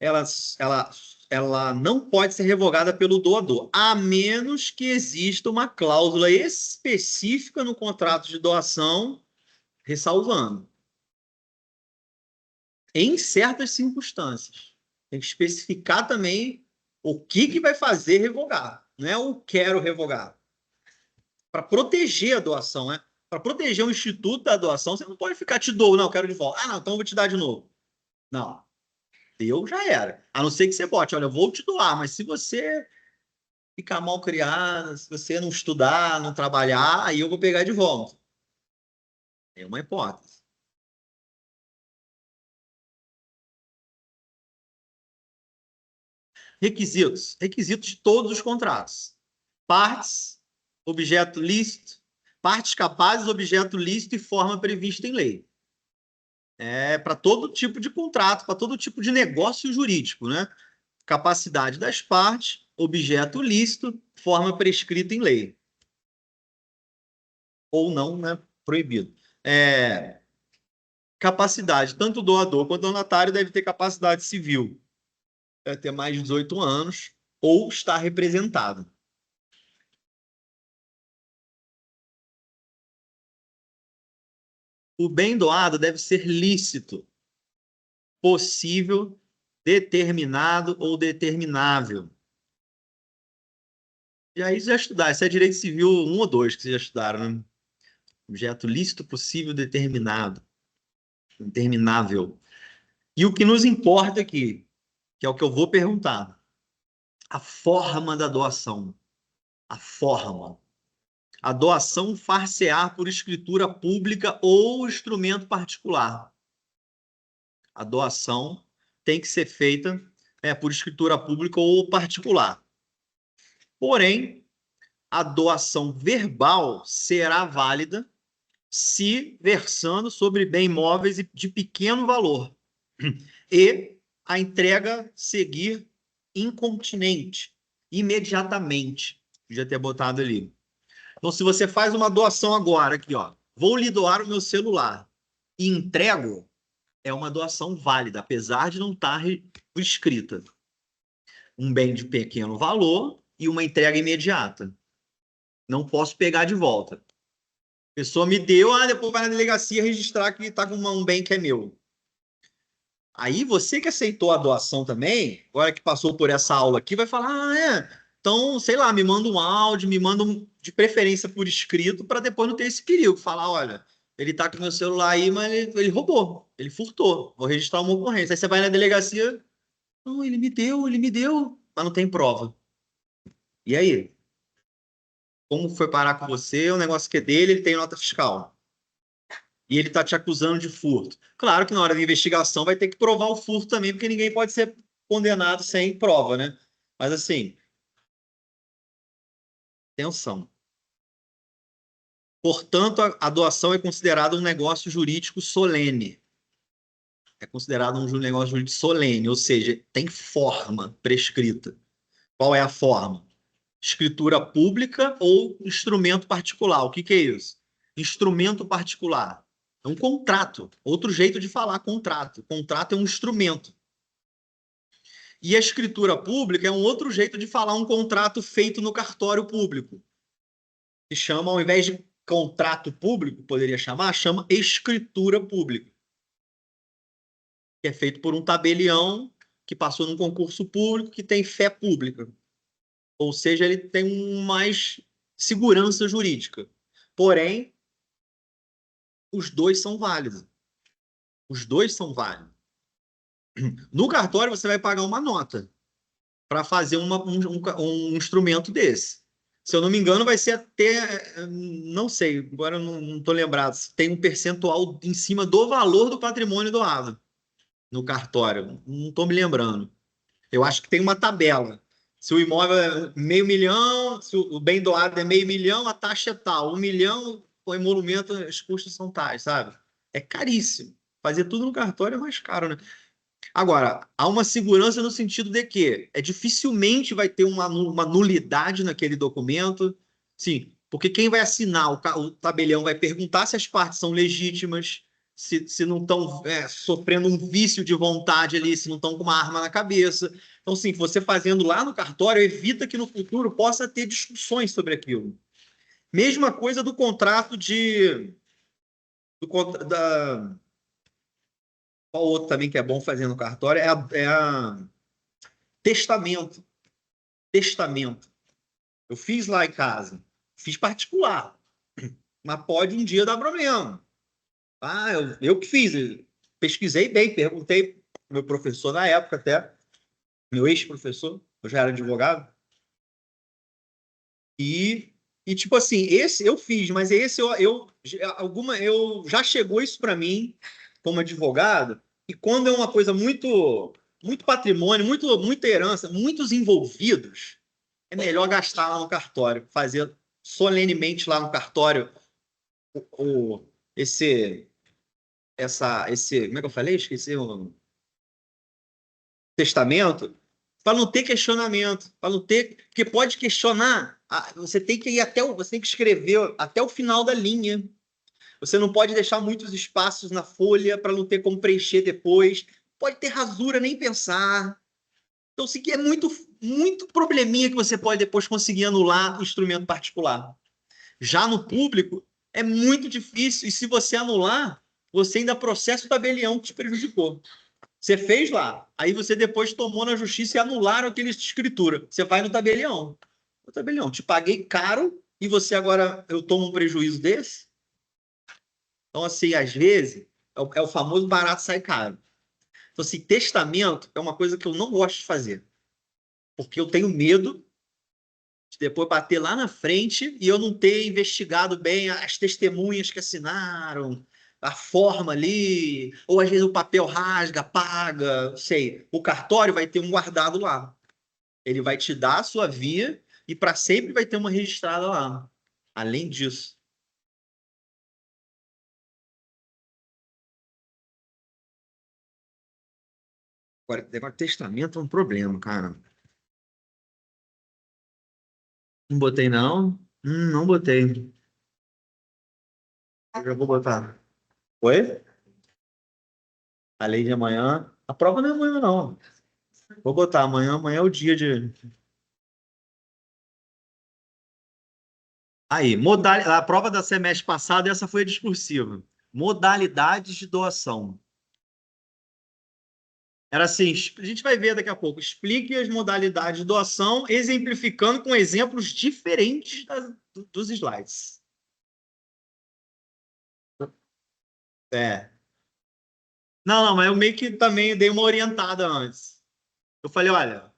Ela, ela, ela não pode ser revogada pelo doador, a menos que exista uma cláusula específica no contrato de doação, ressalvando. Em certas circunstâncias. Tem que especificar também o que vai fazer revogar. Não é o quero revogar. Para proteger a doação, né? Para proteger o instituto da doação, você não pode ficar te dou, não, quero de volta. Ah, não, então eu vou te dar de novo. Não, deu, já era. A não ser que você bote, olha, eu vou te doar, mas se você ficar mal criado, se você não estudar, não trabalhar, aí eu vou pegar de volta. É uma hipótese. Requisitos. Requisitos de todos os contratos. Partes, objeto lícito, partes capazes, objeto lícito e forma prevista em lei. É para todo tipo de contrato, para todo tipo de negócio jurídico, né? Capacidade das partes, objeto lícito, forma prescrita em lei. Ou não, né? Proibido. Capacidade, tanto o doador quanto o donatário deve ter capacidade civil. Deve ter mais de 18 anos ou estar representado. O bem doado deve ser lícito, possível, determinado ou determinável. E aí já estudar, isso é direito civil 1 ou 2 que vocês já estudaram, né? Objeto lícito, possível, determinado, determinável. E o que nos importa aqui, que é o que eu vou perguntar, a forma da doação. A forma. A doação far-se-á por escritura pública ou instrumento particular. A doação tem que ser feita por escritura pública ou particular. Porém, a doação verbal será válida se versando sobre bem imóveis de pequeno valor e a entrega seguir incontinente, imediatamente. Podia ter botado ali. Então, se você faz uma doação agora, aqui, ó, vou lhe doar o meu celular e entrego, é uma doação válida, apesar de não estar escrita. Um bem de pequeno valor e uma entrega imediata. Não posso pegar de volta. A pessoa me deu, depois vai na delegacia registrar que está com um bem que é meu. Aí você que aceitou a doação também, agora que passou por essa aula aqui, vai falar, então, sei lá, me manda um áudio, me manda de preferência por escrito, para depois não ter esse perigo. Falar, olha, ele tá com meu celular aí, mas ele roubou, ele furtou, vou registrar uma ocorrência. Aí você vai na delegacia, não, ele me deu, mas não tem prova. E aí? Como foi parar com você? O negócio que é dele, ele tem nota fiscal. E ele está te acusando de furto. Claro que na hora da investigação vai ter que provar o furto também, porque ninguém pode ser condenado sem prova, né? Mas assim, atenção. Portanto, a doação é considerada um negócio jurídico solene. É considerado um negócio jurídico solene, ou seja, tem forma prescrita. Qual é a forma? Escritura pública ou instrumento particular. O que que é isso? Instrumento particular. É um contrato. Outro jeito de falar contrato. Contrato é um instrumento. E a escritura pública é um outro jeito de falar um contrato feito no cartório público. Se chama, ao invés de contrato público, poderia chamar, chama escritura pública. Que é feito por um tabelião que passou num concurso público que tem fé pública. Ou seja, ele tem mais segurança jurídica. Porém, os dois são válidos. Os dois são válidos. No cartório, você vai pagar uma nota para fazer um instrumento desse. Se eu não me engano, vai ser até, não sei, agora eu não estou lembrado, se tem um percentual em cima do valor do patrimônio doado no cartório. Não estou me lembrando. Eu acho que tem uma tabela. Se o imóvel é $500.000, se o bem doado é $500.000, a taxa é tal. 1 milhão, o emolumento, os custos são tais, sabe? É caríssimo. Fazer tudo no cartório é mais caro, né? Agora, há uma segurança no sentido de que dificilmente vai ter uma nulidade naquele documento. Sim, porque quem vai assinar o tabelião vai perguntar se as partes são legítimas, se não estão sofrendo um vício de vontade ali, se não estão com uma arma na cabeça. Então, sim, você fazendo lá no cartório evita que no futuro possa ter discussões sobre aquilo. Mesma coisa do contrato da, qual outro também que é bom fazer no cartório é a testamento. Testamento. Eu fiz lá em casa. Fiz particular. Mas pode um dia dar problema. Eu que fiz. Pesquisei bem, perguntei pro meu professor na época até, meu ex-professor, eu já era advogado. E tipo assim, esse eu fiz, mas esse eu já chegou isso para mim como advogado, e quando é uma coisa muito patrimônio, muita herança, muitos envolvidos, é melhor gastar lá no cartório, fazer solenemente lá no cartório o, esse, como é que eu falei? Esqueci o testamento, para não ter questionamento, para não ter, porque pode questionar, você tem que ir você tem que escrever até o final da linha. Você não pode deixar muitos espaços na folha para não ter como preencher depois. Pode ter rasura, nem pensar. Então, se é muito probleminha que você pode depois conseguir anular o instrumento particular. Já no público, é muito difícil. E se você anular, você ainda processa o tabelião que te prejudicou. Você fez lá, aí você depois tomou na justiça e anularam aquele escritura. Você vai no tabelião. O tabelião, te paguei caro e você agora, eu tomo um prejuízo desse? Então, assim, às vezes, é o famoso barato sai caro. Então, assim, testamento é uma coisa que eu não gosto de fazer. Porque eu tenho medo de depois bater lá na frente e eu não ter investigado bem as testemunhas que assinaram, a forma ali, ou às vezes o papel rasga, apaga, não sei. O cartório vai ter um guardado lá. Ele vai te dar a sua via e para sempre vai ter uma registrada lá. Além disso. Agora, testamento é um problema, cara. Não botei, não. Não botei. Eu já vou botar. Oi? A lei de amanhã. A prova não é amanhã, não. Vou botar amanhã. Amanhã é o dia de. Aí, a prova da semestre passado, essa foi a discursiva. Modalidades de doação. Era assim, a gente vai ver daqui a pouco. Explique as modalidades de doação, exemplificando com exemplos diferentes dos slides. É. Não, mas eu meio que também dei uma orientada antes. Eu falei, olha,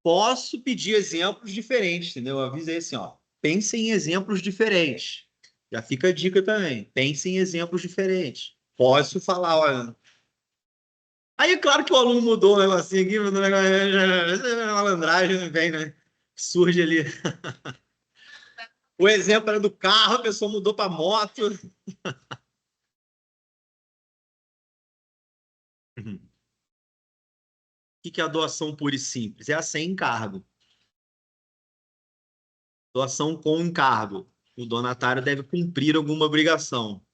posso pedir exemplos diferentes, entendeu? Eu avisei assim, ó, pense em exemplos diferentes. Já fica a dica também. Pense em exemplos diferentes. Posso falar, olha. Aí é claro que o aluno mudou o negocinho aqui, mudou o negócio, malandragem vem, né? Surge ali. O exemplo era do carro, a pessoa mudou para moto. O que é a doação pura e simples? É a sem encargo. Doação com encargo. O donatário deve cumprir alguma obrigação.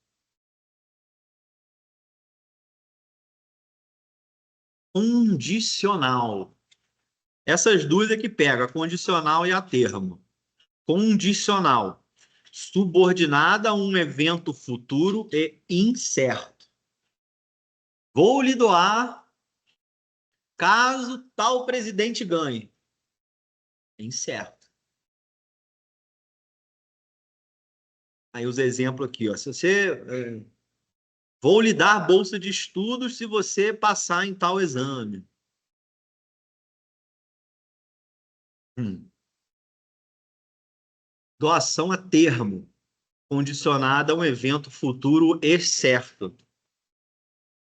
Condicional. Essas duas é que pega, a condicional e a termo. Condicional. Subordinada a um evento futuro e incerto. Vou lhe doar caso tal presidente ganhe. É incerto. Aí os exemplos aqui, ó. Se você vou lhe dar bolsa de estudos se você passar em tal exame. Hum. Doação a termo, condicionada a um evento futuro e certo.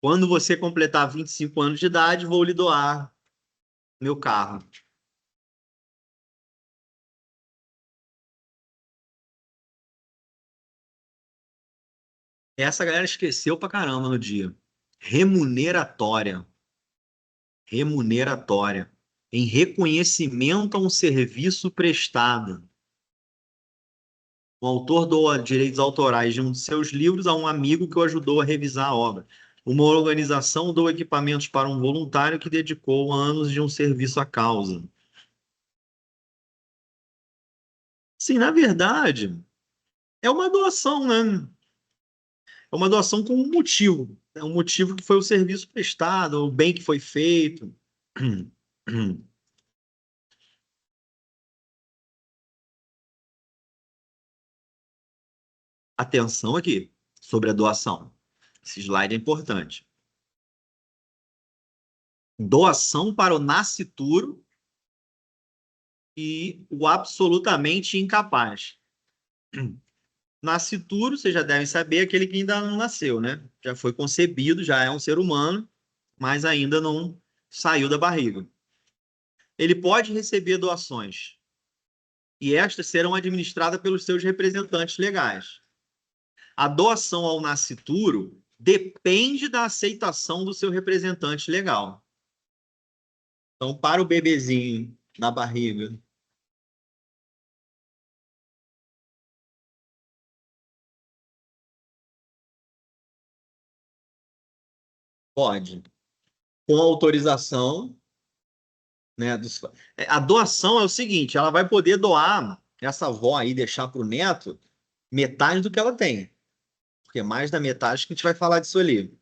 Quando você completar 25 anos de idade, vou lhe doar meu carro. Essa galera esqueceu pra caramba no dia. Remuneratória. Remuneratória. Em reconhecimento a um serviço prestado. O autor doa direitos autorais de um de seus livros a um amigo que o ajudou a revisar a obra. Uma organização doa equipamentos para um voluntário que dedicou anos de um serviço à causa. Sim, na verdade, é uma doação, né? É uma doação com um motivo. É um motivo que foi o serviço prestado, o bem que foi feito. Atenção aqui sobre a doação. Esse slide é importante. Doação para o nascituro e o absolutamente incapaz. Nascituro, vocês já devem saber, aquele que ainda não nasceu, né? Já foi concebido, já é um ser humano, mas ainda não saiu da barriga. Ele pode receber doações e estas serão administradas pelos seus representantes legais. A doação ao nascituro depende da aceitação do seu representante legal. Então, para o bebezinho na barriga, pode, com autorização, né? A doação é o seguinte: ela vai poder doar essa avó aí, deixar para o neto metade do que ela tem, porque mais da metade que a gente vai falar disso ali.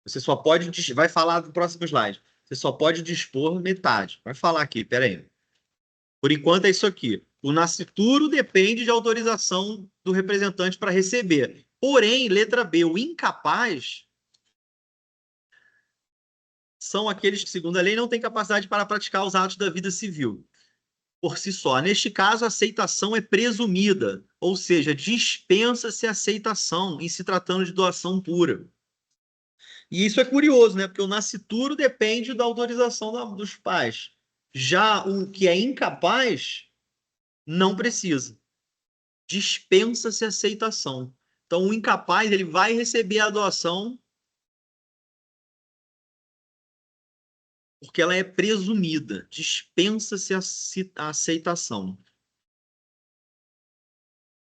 Você só pode, vai falar do próximo slide. Você só pode dispor metade. Vai falar aqui, peraí. Por enquanto é isso aqui. O nascituro depende de autorização do representante para receber. Porém, letra B, o incapaz são aqueles que, segundo a lei, não têm capacidade para praticar os atos da vida civil por si só. Neste caso, a aceitação é presumida, ou seja, dispensa-se a aceitação em se tratando de doação pura. E isso é curioso, né? Porque o nascituro depende da autorização dos pais. Já o que é incapaz não precisa. Dispensa-se a aceitação. Então, o incapaz ele vai receber a doação porque ela é presumida, dispensa-se a aceitação.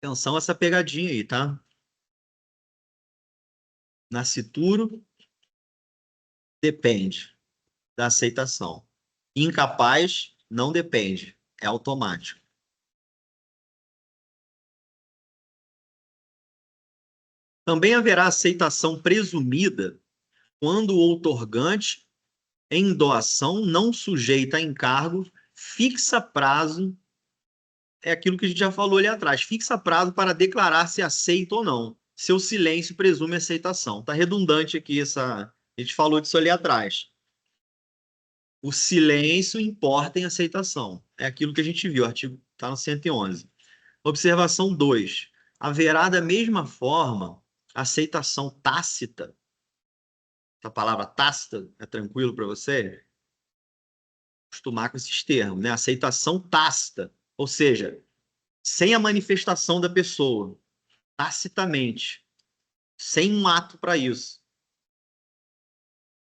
Atenção a essa pegadinha aí, tá? Nascituro depende da aceitação. Incapaz não depende, é automático. Também haverá aceitação presumida quando o outorgante, em doação não sujeita a encargo, fixa prazo, é aquilo que a gente já falou ali atrás, fixa prazo para declarar se aceita ou não. Seu silêncio presume aceitação. Está redundante aqui essa. A gente falou disso ali atrás. O silêncio importa em aceitação. É aquilo que a gente viu, o artigo está no 111. Observação 2. Haverá da mesma forma aceitação tácita. Essa palavra tácita é tranquilo para você? Acostumar com esses termos, né? Aceitação tácita, ou seja, sem a manifestação da pessoa, tacitamente, sem um ato para isso.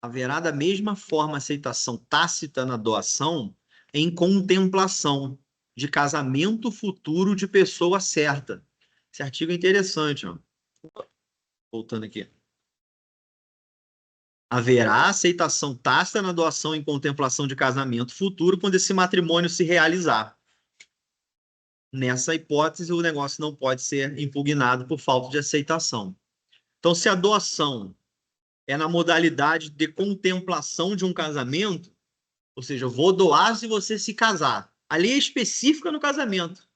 Haverá da mesma forma aceitação tácita na doação em contemplação de casamento futuro de pessoa certa. Esse artigo é interessante, ó. Voltando aqui. Haverá aceitação tácita na doação em contemplação de casamento futuro quando esse matrimônio se realizar. Nessa hipótese, o negócio não pode ser impugnado por falta de aceitação. Então, se a doação é na modalidade de contemplação de um casamento, ou seja, eu vou doar se você se casar. A lei é específica no casamento,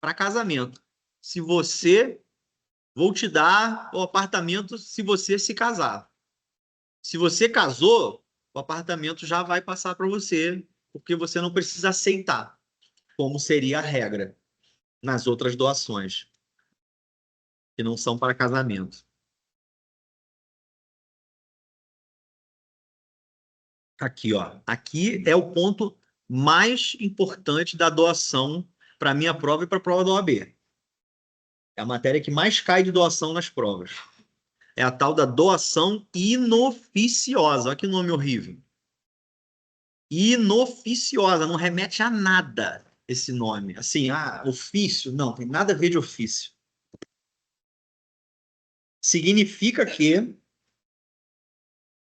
para casamento. Se você, vou te dar o apartamento se você se casar. Se você casou, o apartamento já vai passar para você, porque você não precisa aceitar, como seria a regra nas outras doações, que não são para casamento. Aqui, ó. Aqui é o ponto mais importante da doação para a minha prova e para a prova da OAB. É a matéria que mais cai de doação nas provas. É a tal da doação inoficiosa. Olha que nome horrível. Inoficiosa, não remete a nada esse nome. Assim, ofício, não, tem nada a ver de ofício. Significa que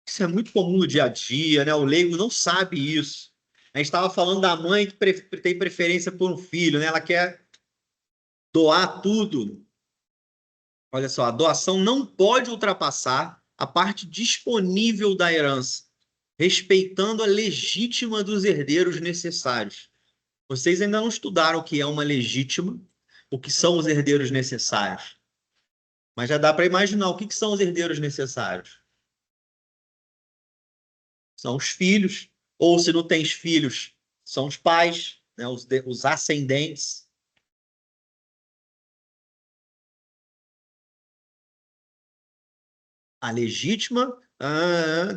isso é muito comum no dia a dia, né? O leigo não sabe isso. A gente estava falando da mãe que tem preferência por um filho, né? Ela quer doar tudo. Olha só, a doação não pode ultrapassar a parte disponível da herança, respeitando a legítima dos herdeiros necessários. Vocês ainda não estudaram o que é uma legítima, o que são os herdeiros necessários. Mas já dá para imaginar o que são os herdeiros necessários. São os filhos, ou se não tens filhos, são os pais, né, os ascendentes. A legítima,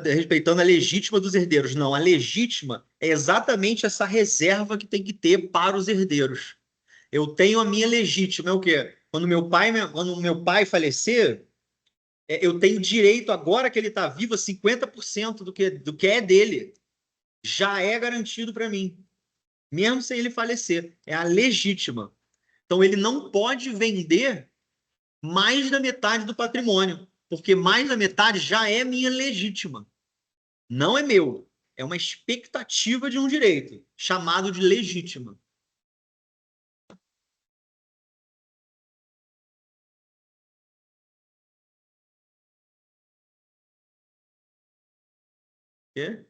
respeitando a legítima dos herdeiros. Não, a legítima é exatamente essa reserva que tem que ter para os herdeiros. Eu tenho a minha legítima, é o quê? Quando meu pai falecer, eu tenho direito, agora que ele está vivo, a 50% do que é dele. Já é garantido para mim, mesmo sem ele falecer. É a legítima. Então, ele não pode vender mais da metade do patrimônio, porque mais da metade já é minha legítima. Não é meu. É uma expectativa de um direito, chamado de legítima. Quê?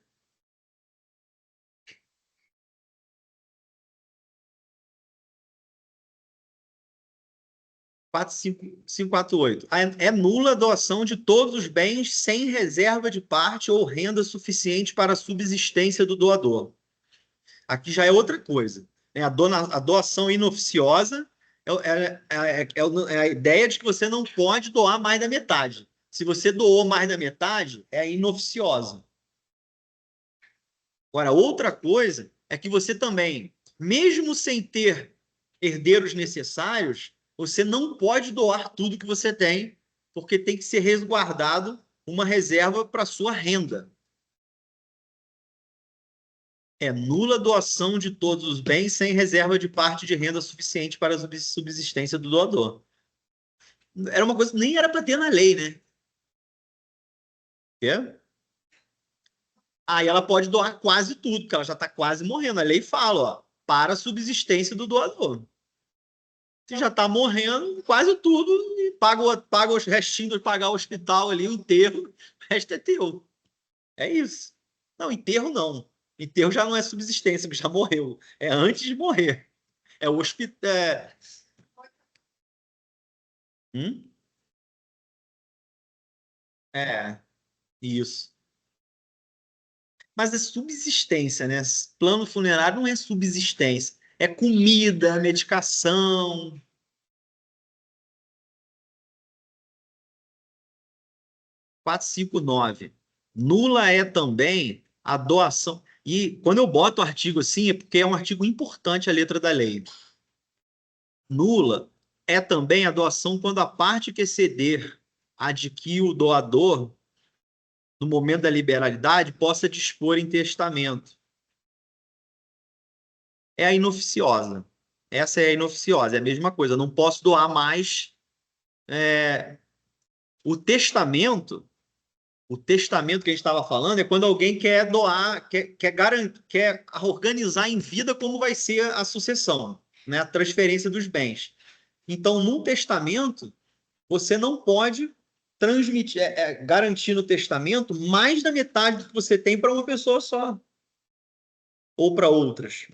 4548. É nula a doação de todos os bens sem reserva de parte ou renda suficiente para a subsistência do doador. Aqui já é outra coisa. A doação inoficiosa é a ideia de que você não pode doar mais da metade. Se você doou mais da metade, é inoficiosa. Agora, outra coisa é que você também, mesmo sem ter herdeiros necessários, você não pode doar tudo que você tem, porque tem que ser resguardado uma reserva para sua renda. É nula doação de todos os bens sem reserva de parte de renda suficiente para a subsistência do doador. Era uma coisa que nem era para ter na lei, né? Quê? Aí ela pode doar quase tudo, porque ela já está quase morrendo. A lei fala, ó, para a subsistência do doador. Se já está morrendo, quase tudo, e paga os restinhos, pagar o hospital ali, o enterro, o resto é teu. É isso. Não, enterro não. Enterro já não é subsistência, porque já morreu. É antes de morrer. É o hospital. Hum? É, isso. Mas é subsistência, né? Plano funerário não é subsistência. É comida, medicação. 459. Nula é também a doação. E quando eu boto o artigo assim, é porque é um artigo importante a letra da lei. Nula é também a doação quando a parte que exceder a de que o doador, no momento da liberalidade, possa dispor em testamento. É a inoficiosa. Essa é a inoficiosa, é a mesma coisa. Eu não posso doar mais. O testamento. O testamento que a gente estava falando é quando alguém quer doar, quer organizar em vida como vai ser a sucessão, né? A transferência dos bens. Então, num testamento, você não pode transmitir, garantir no testamento mais da metade do que você tem para uma pessoa só ou para outras.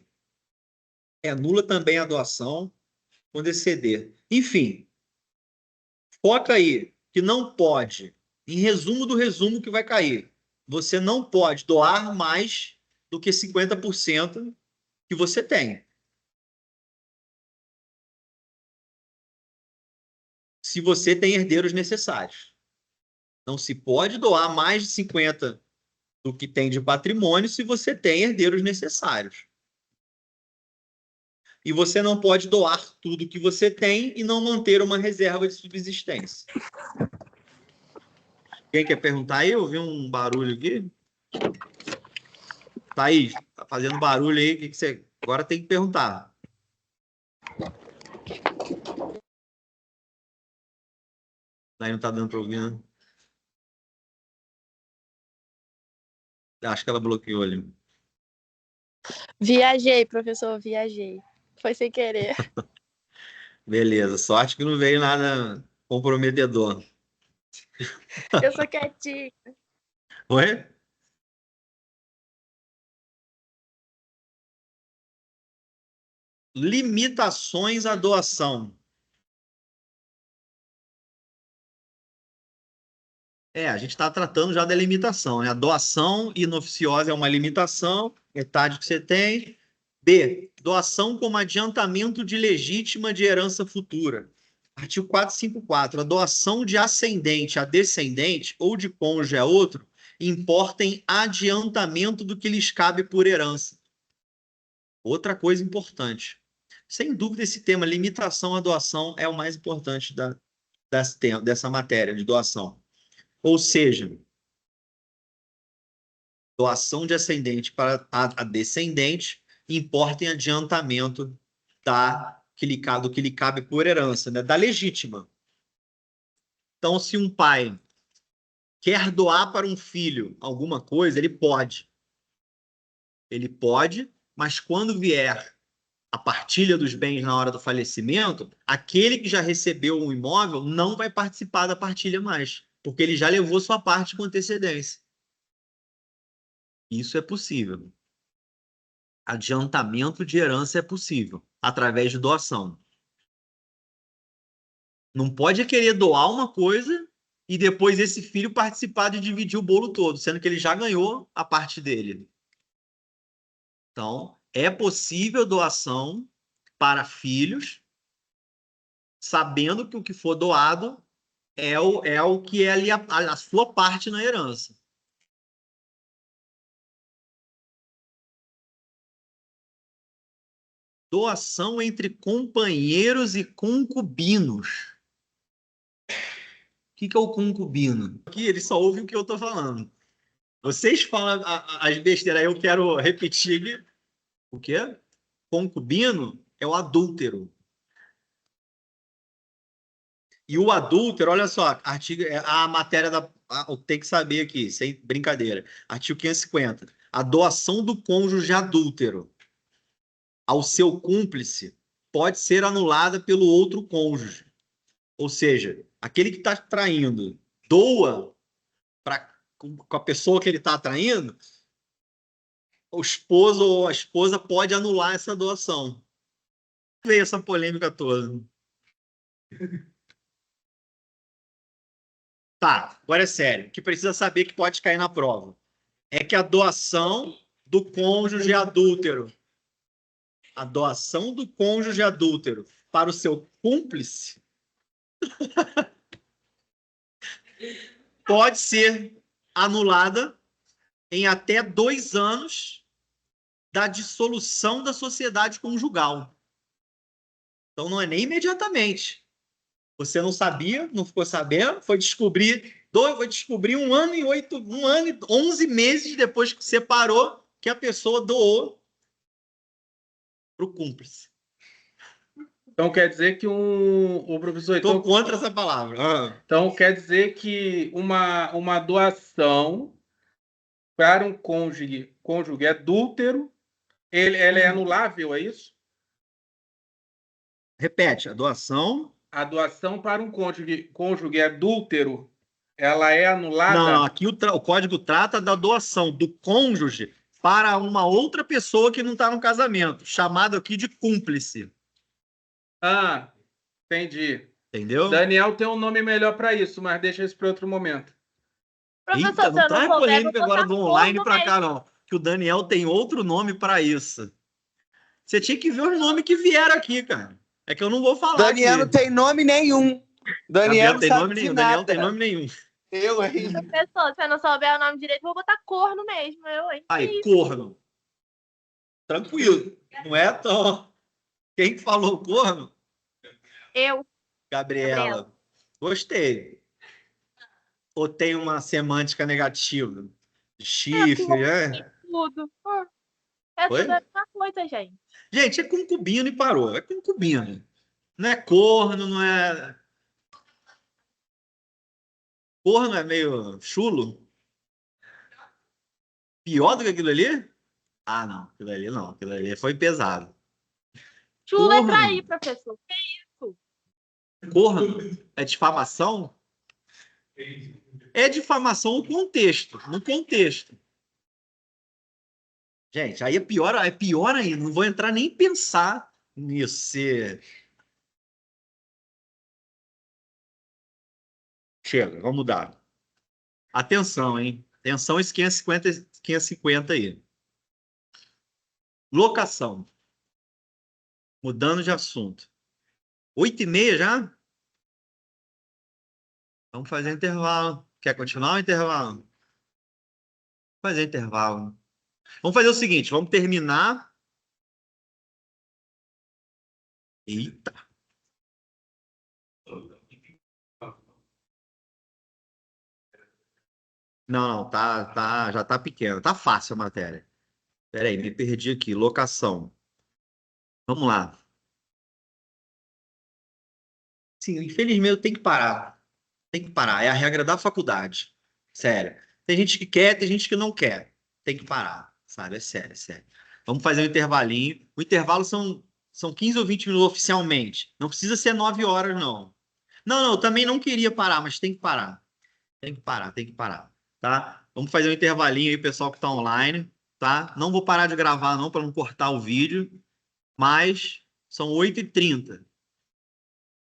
É nula também a doação quando exceder. Enfim, foca aí que não pode. Em resumo do resumo que vai cair. Você não pode doar mais do que 50% que você tem. Se você tem herdeiros necessários. Não se pode doar mais de 50% do que tem de patrimônio se você tem herdeiros necessários. E você não pode doar tudo que você tem e não manter uma reserva de subsistência. Quem quer perguntar aí? Eu ouvi um barulho aqui. Thaís, tá fazendo barulho aí, o que você agora tem que perguntar? Daí não tá dando para ouvir, né? Acho que ela bloqueou ali. Viajei, professor, viajei. Foi sem querer. Beleza, sorte que não veio nada comprometedor. Eu sou quietinha. Oi? Limitações à doação. A gente está tratando já da limitação, né? A doação inoficiosa é uma limitação, metade que você tem. B, doação como adiantamento de legítima de herança futura. Artigo 454. A doação de ascendente a descendente ou de cônjuge a outro importa em adiantamento do que lhes cabe por herança. Outra coisa importante. Sem dúvida, esse tema, limitação à doação, é o mais importante dessa matéria de doação. Ou seja, doação de ascendente para a descendente importa em adiantamento do que lhe cabe por herança, né? Da legítima. Então, se um pai quer doar para um filho alguma coisa, ele pode. Ele pode, mas quando vier a partilha dos bens na hora do falecimento, aquele que já recebeu um imóvel não vai participar da partilha mais, porque ele já levou sua parte com antecedência. Isso é possível. Adiantamento de herança é possível, através de doação. Não pode querer doar uma coisa e depois esse filho participar de dividir o bolo todo, sendo que ele já ganhou a parte dele. Então, é possível doação para filhos, sabendo que o que for doado é o que é ali a sua parte na herança. Doação entre companheiros e concubinos. O que é o concubino? Aqui ele só ouve o que eu estou falando. Vocês falam as besteiras aí, eu quero repetir. O quê? Concubino é o adúltero. E o adúltero, olha só, a matéria tem que saber aqui, sem brincadeira. Artigo 550. A doação do cônjuge adúltero ao seu cúmplice pode ser anulada pelo outro cônjuge. Ou seja, aquele que está traindo doa com a pessoa que ele está traindo, o esposo ou a esposa pode anular essa doação. Veio essa polêmica toda. Tá, agora é sério. O que precisa saber que pode cair na prova é que a doação do cônjuge adúltero, a doação do cônjuge adúltero para o seu cúmplice pode ser anulada em até 2 anos da dissolução da sociedade conjugal. Então não é nem imediatamente. Você não sabia, não ficou sabendo, foi descobrir 1 ano e 11 meses depois que separou que a pessoa doou para o cúmplice. Então quer dizer que o professor. Estou contra essa palavra. Então quer dizer que uma doação para um cônjuge adúltero, ela é anulável, é isso? Repete, a doação. A doação para um cônjuge adúltero, ela é anulada? Não, aqui o código trata da doação do cônjuge para uma outra pessoa que não está no casamento, chamado aqui de cúmplice. Ah, entendi. Entendeu? Daniel tem um nome melhor para isso, mas deixa isso para outro momento. Professor, Eita, se não eu traz não souber, polêmica vou agora botar do online corno para cá, mesmo. não. Que o Daniel tem outro nome para isso. Você tinha que ver os nomes que vieram aqui, cara. É que eu não vou falar Daniel aqui. não tem nome nenhum. Daniel não tem sabe nome de nenhum. nada. Daniel não tem nome nenhum. Eu, hein? Professor, se eu não souber o nome direito, vou botar corno mesmo. Eu, hein? Aí, corno. Tranquilo. Não é tão. Quem falou corno? Eu. Gabriela. Gostei. Ou tem uma semântica negativa? Chifre, né? Tudo. É Oi? tudo a mesma coisa, gente. Gente, é concubino e parou. É concubino. Não é corno, não é. Corno é meio chulo. Pior do que aquilo ali? Ah, não. Aquilo ali não. Aquilo ali foi pesado. Chulo é trair, professor. Que isso? Corno é difamação? É difamação no contexto. No contexto. Gente, aí é pior ainda. Não vou entrar nem pensar nisso. Chega, vamos mudar. Atenção, hein? Atenção, esse 550 aí. Locação. Mudando de assunto. 8h30 já? Vamos fazer intervalo. Quer continuar o intervalo? Fazer intervalo. Vamos fazer o seguinte, vamos terminar. Eita. Não, já tá pequeno. Tá fácil a matéria. Peraí, me perdi aqui. Locação. Vamos lá. Sim, infelizmente eu tenho que parar. Tem que parar. É a regra da faculdade. Sério. Tem gente que quer, tem gente que não quer. Tem que parar, sabe? É sério, é sério. Vamos fazer um intervalinho. O intervalo são 15 ou 20 minutos oficialmente. Não precisa ser 9 horas, não. Não, eu também não queria parar, mas tem que parar. Tem que parar, tem que parar. Tá? Vamos fazer um intervalinho aí, pessoal que está online. Tá? Não vou parar de gravar, não, para não cortar o vídeo. Mas são 8h30.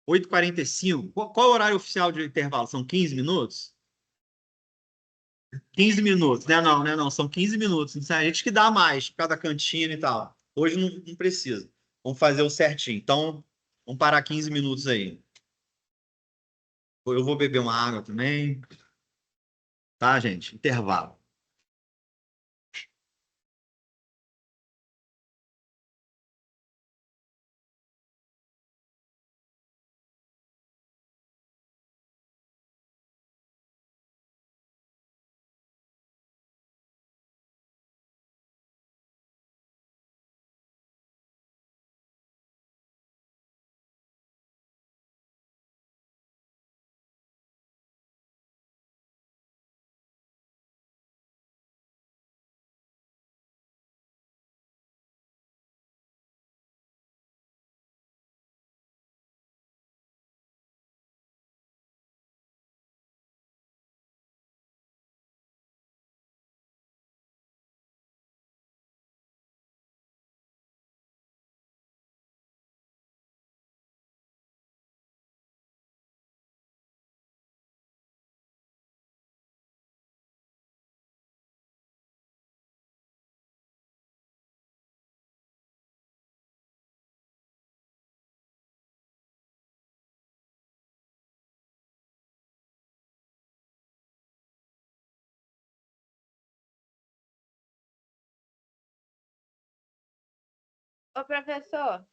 8h45. Qual é o horário oficial de intervalo? São 15 minutos? 15 minutos, né? Não, né? Não, são 15 minutos. A gente que dá mais, por causa da cantina e tal. Hoje não precisa. Vamos fazer o certinho. Então, vamos parar 15 minutos aí. Eu vou beber uma água também. Tá, gente? Intervalo. Ô, professor,